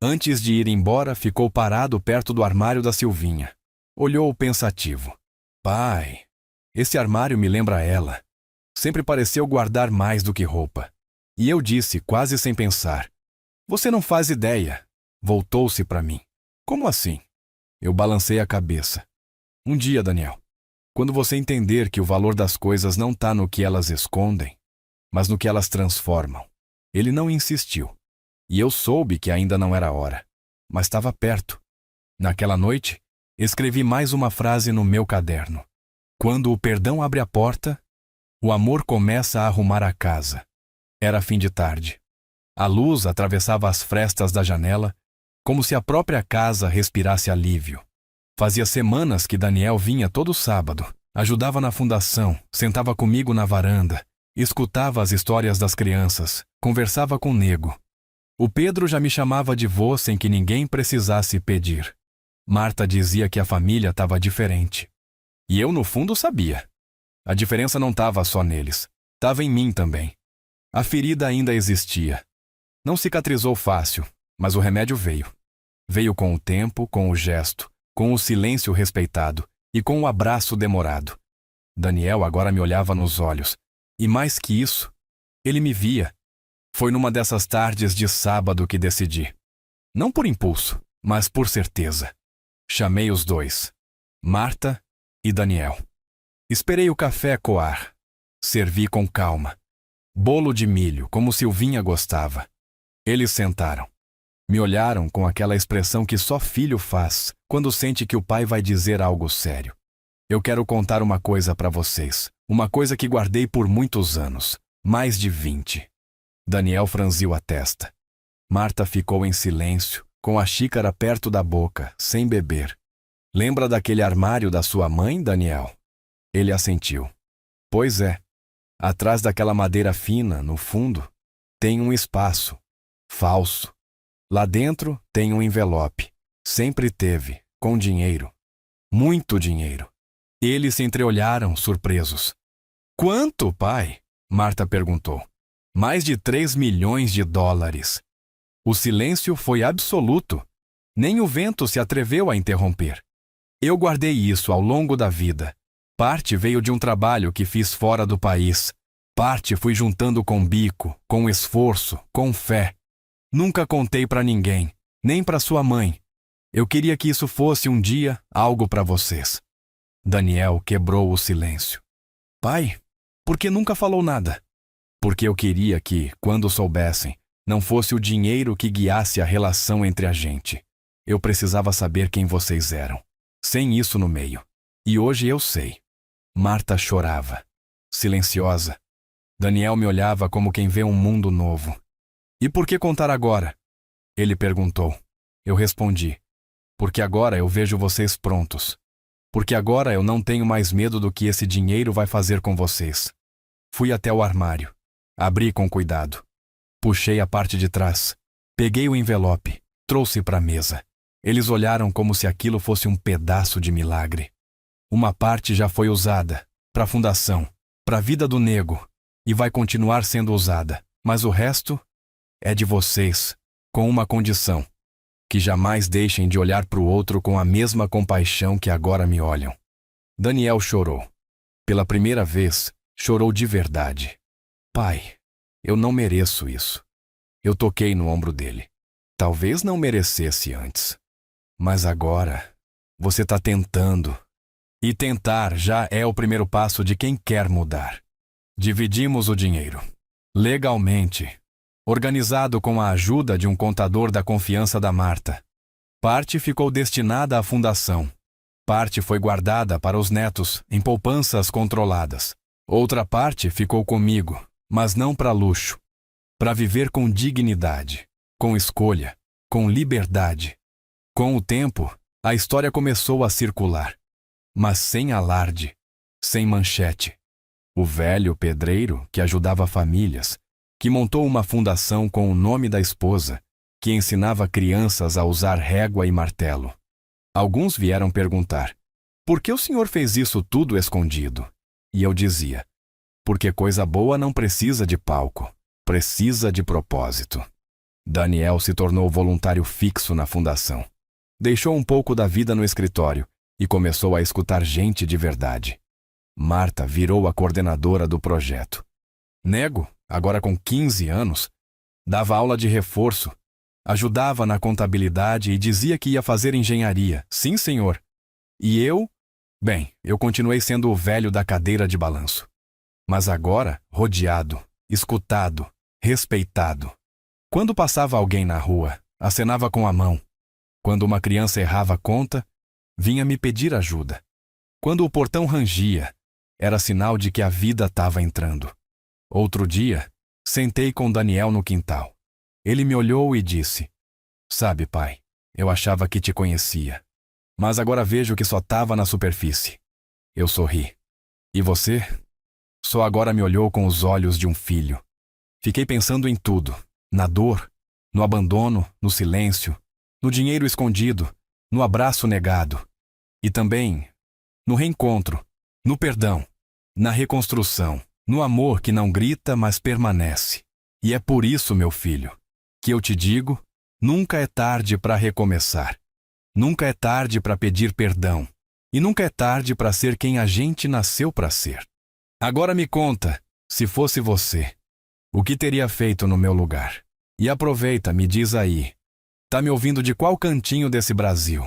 Antes de ir embora, ficou parado perto do armário da Silvinha. Olhou pensativo. "Pai, esse armário me lembra ela. Sempre pareceu guardar mais do que roupa." E eu disse, quase sem pensar: "Você não faz ideia." Voltou-se para mim. "Como assim?" Eu balancei a cabeça. "Um dia, Daniel, quando você entender que o valor das coisas não está no que elas escondem, mas no que elas transformam." Ele não insistiu. E eu soube que ainda não era hora, mas estava perto. Naquela noite, escrevi mais uma frase no meu caderno: "Quando o perdão abre a porta, o amor começa a arrumar a casa." Era fim de tarde. A luz atravessava as frestas da janela, como se a própria casa respirasse alívio. Fazia semanas que Daniel vinha todo sábado, ajudava na fundação, sentava comigo na varanda, escutava as histórias das crianças, conversava com o nego. O Pedro já me chamava de vô sem que ninguém precisasse pedir. Marta dizia que a família estava diferente. E eu, no fundo, sabia. A diferença não estava só neles, estava em mim também. A ferida ainda existia. Não cicatrizou fácil, mas o remédio veio. Veio com o tempo, com o gesto, com o silêncio respeitado e com o abraço demorado. Daniel agora me olhava nos olhos. E mais que isso, ele me via. Foi numa dessas tardes de sábado que decidi. Não por impulso, mas por certeza. Chamei os dois, Marta e Daniel. Esperei o café coar. Servi com calma. Bolo de milho, como Silvinha gostava. Eles sentaram. Me olharam com aquela expressão que só filho faz quando sente que o pai vai dizer algo sério. "Eu quero contar uma coisa para vocês. Uma coisa que guardei por muitos anos. Mais de 20. Daniel franziu a testa. Marta ficou em silêncio, com a xícara perto da boca, sem beber. "Lembra daquele armário da sua mãe, Daniel?" Ele assentiu. "Pois é. Atrás daquela madeira fina, no fundo, tem um espaço. Falso. Lá dentro tem um envelope. Sempre teve, com dinheiro. Muito dinheiro." Eles se entreolharam, surpresos. "Quanto, pai?" Marta perguntou. "Mais de 3 milhões de dólares." O silêncio foi absoluto. Nem o vento se atreveu a interromper. Eu guardei isso ao longo da vida. Parte veio de um trabalho que fiz fora do país. Parte fui juntando com bico, com esforço, com fé. Nunca contei para ninguém, nem para sua mãe. Eu queria que isso fosse um dia algo para vocês. Daniel quebrou o silêncio. "Pai, por que nunca falou nada?" "Porque eu queria que, quando soubessem, não fosse o dinheiro que guiasse a relação entre a gente. Eu precisava saber quem vocês eram, sem isso no meio. E hoje eu sei." Marta chorava, silenciosa. Daniel me olhava como quem vê um mundo novo. "E por que contar agora?" Ele perguntou. Eu respondi: "Porque agora eu vejo vocês prontos. porque agora eu não tenho mais medo do que esse dinheiro vai fazer com vocês. Fui até o armário. Abri com cuidado. Puxei a parte de trás. Peguei o envelope. Trouxe para a mesa. Eles olharam como se aquilo fosse um pedaço de milagre. Uma parte já foi usada, para a fundação, para a vida do nego, e vai continuar sendo usada, mas o resto é de vocês, com uma condição: que jamais deixem de olhar para o outro com a mesma compaixão que agora me olham. Daniel chorou. Pela primeira vez, chorou de verdade. Pai, eu não mereço isso. Eu toquei no ombro dele. Talvez não merecesse antes. Mas agora, você está tentando. E tentar já é o primeiro passo de quem quer mudar. Dividimos o dinheiro. Legalmente. Organizado com a ajuda de um contador da confiança da Marta. Parte ficou destinada à fundação. Parte foi guardada para os netos em poupanças controladas. Outra parte ficou comigo, mas não para luxo. Para viver com dignidade, com escolha, com liberdade. Com o tempo, a história começou a circular. Mas sem alarde, sem manchete. O velho pedreiro que ajudava famílias, que montou uma fundação com o nome da esposa, que ensinava crianças a usar régua e martelo. Alguns vieram perguntar: por que o senhor fez isso tudo escondido? E eu dizia: porque coisa boa não precisa de palco, precisa de propósito. Daniel se tornou voluntário fixo na fundação. Deixou um pouco da vida no escritório e começou a escutar gente de verdade. Marta virou a coordenadora do projeto. Nego, agora com 15 anos, dava aula de reforço, ajudava na contabilidade e dizia que ia fazer engenharia. Sim, senhor. E eu? Bem, eu continuei sendo o velho da cadeira de balanço. Mas agora, rodeado, escutado, respeitado. Quando passava alguém na rua, acenava com a mão. Quando uma criança errava a conta, vinha me pedir ajuda. Quando o portão rangia, era sinal de que a vida estava entrando. Outro dia, sentei com Daniel no quintal. Ele me olhou e disse: sabe, pai, eu achava que te conhecia, mas agora vejo que só estava na superfície. Eu sorri. E você? Só agora me olhou com os olhos de um filho. Fiquei pensando em tudo, na dor, no abandono, no silêncio, no dinheiro escondido, no abraço negado. E também no reencontro, no perdão, na reconstrução, no amor que não grita, mas permanece. E é por isso, meu filho, que eu te digo, nunca é tarde para recomeçar. Nunca é tarde para pedir perdão. E nunca é tarde para ser quem a gente nasceu para ser. Agora me conta, se fosse você, o que teria feito no meu lugar? E aproveita, me diz aí. Tá me ouvindo de qual cantinho desse Brasil?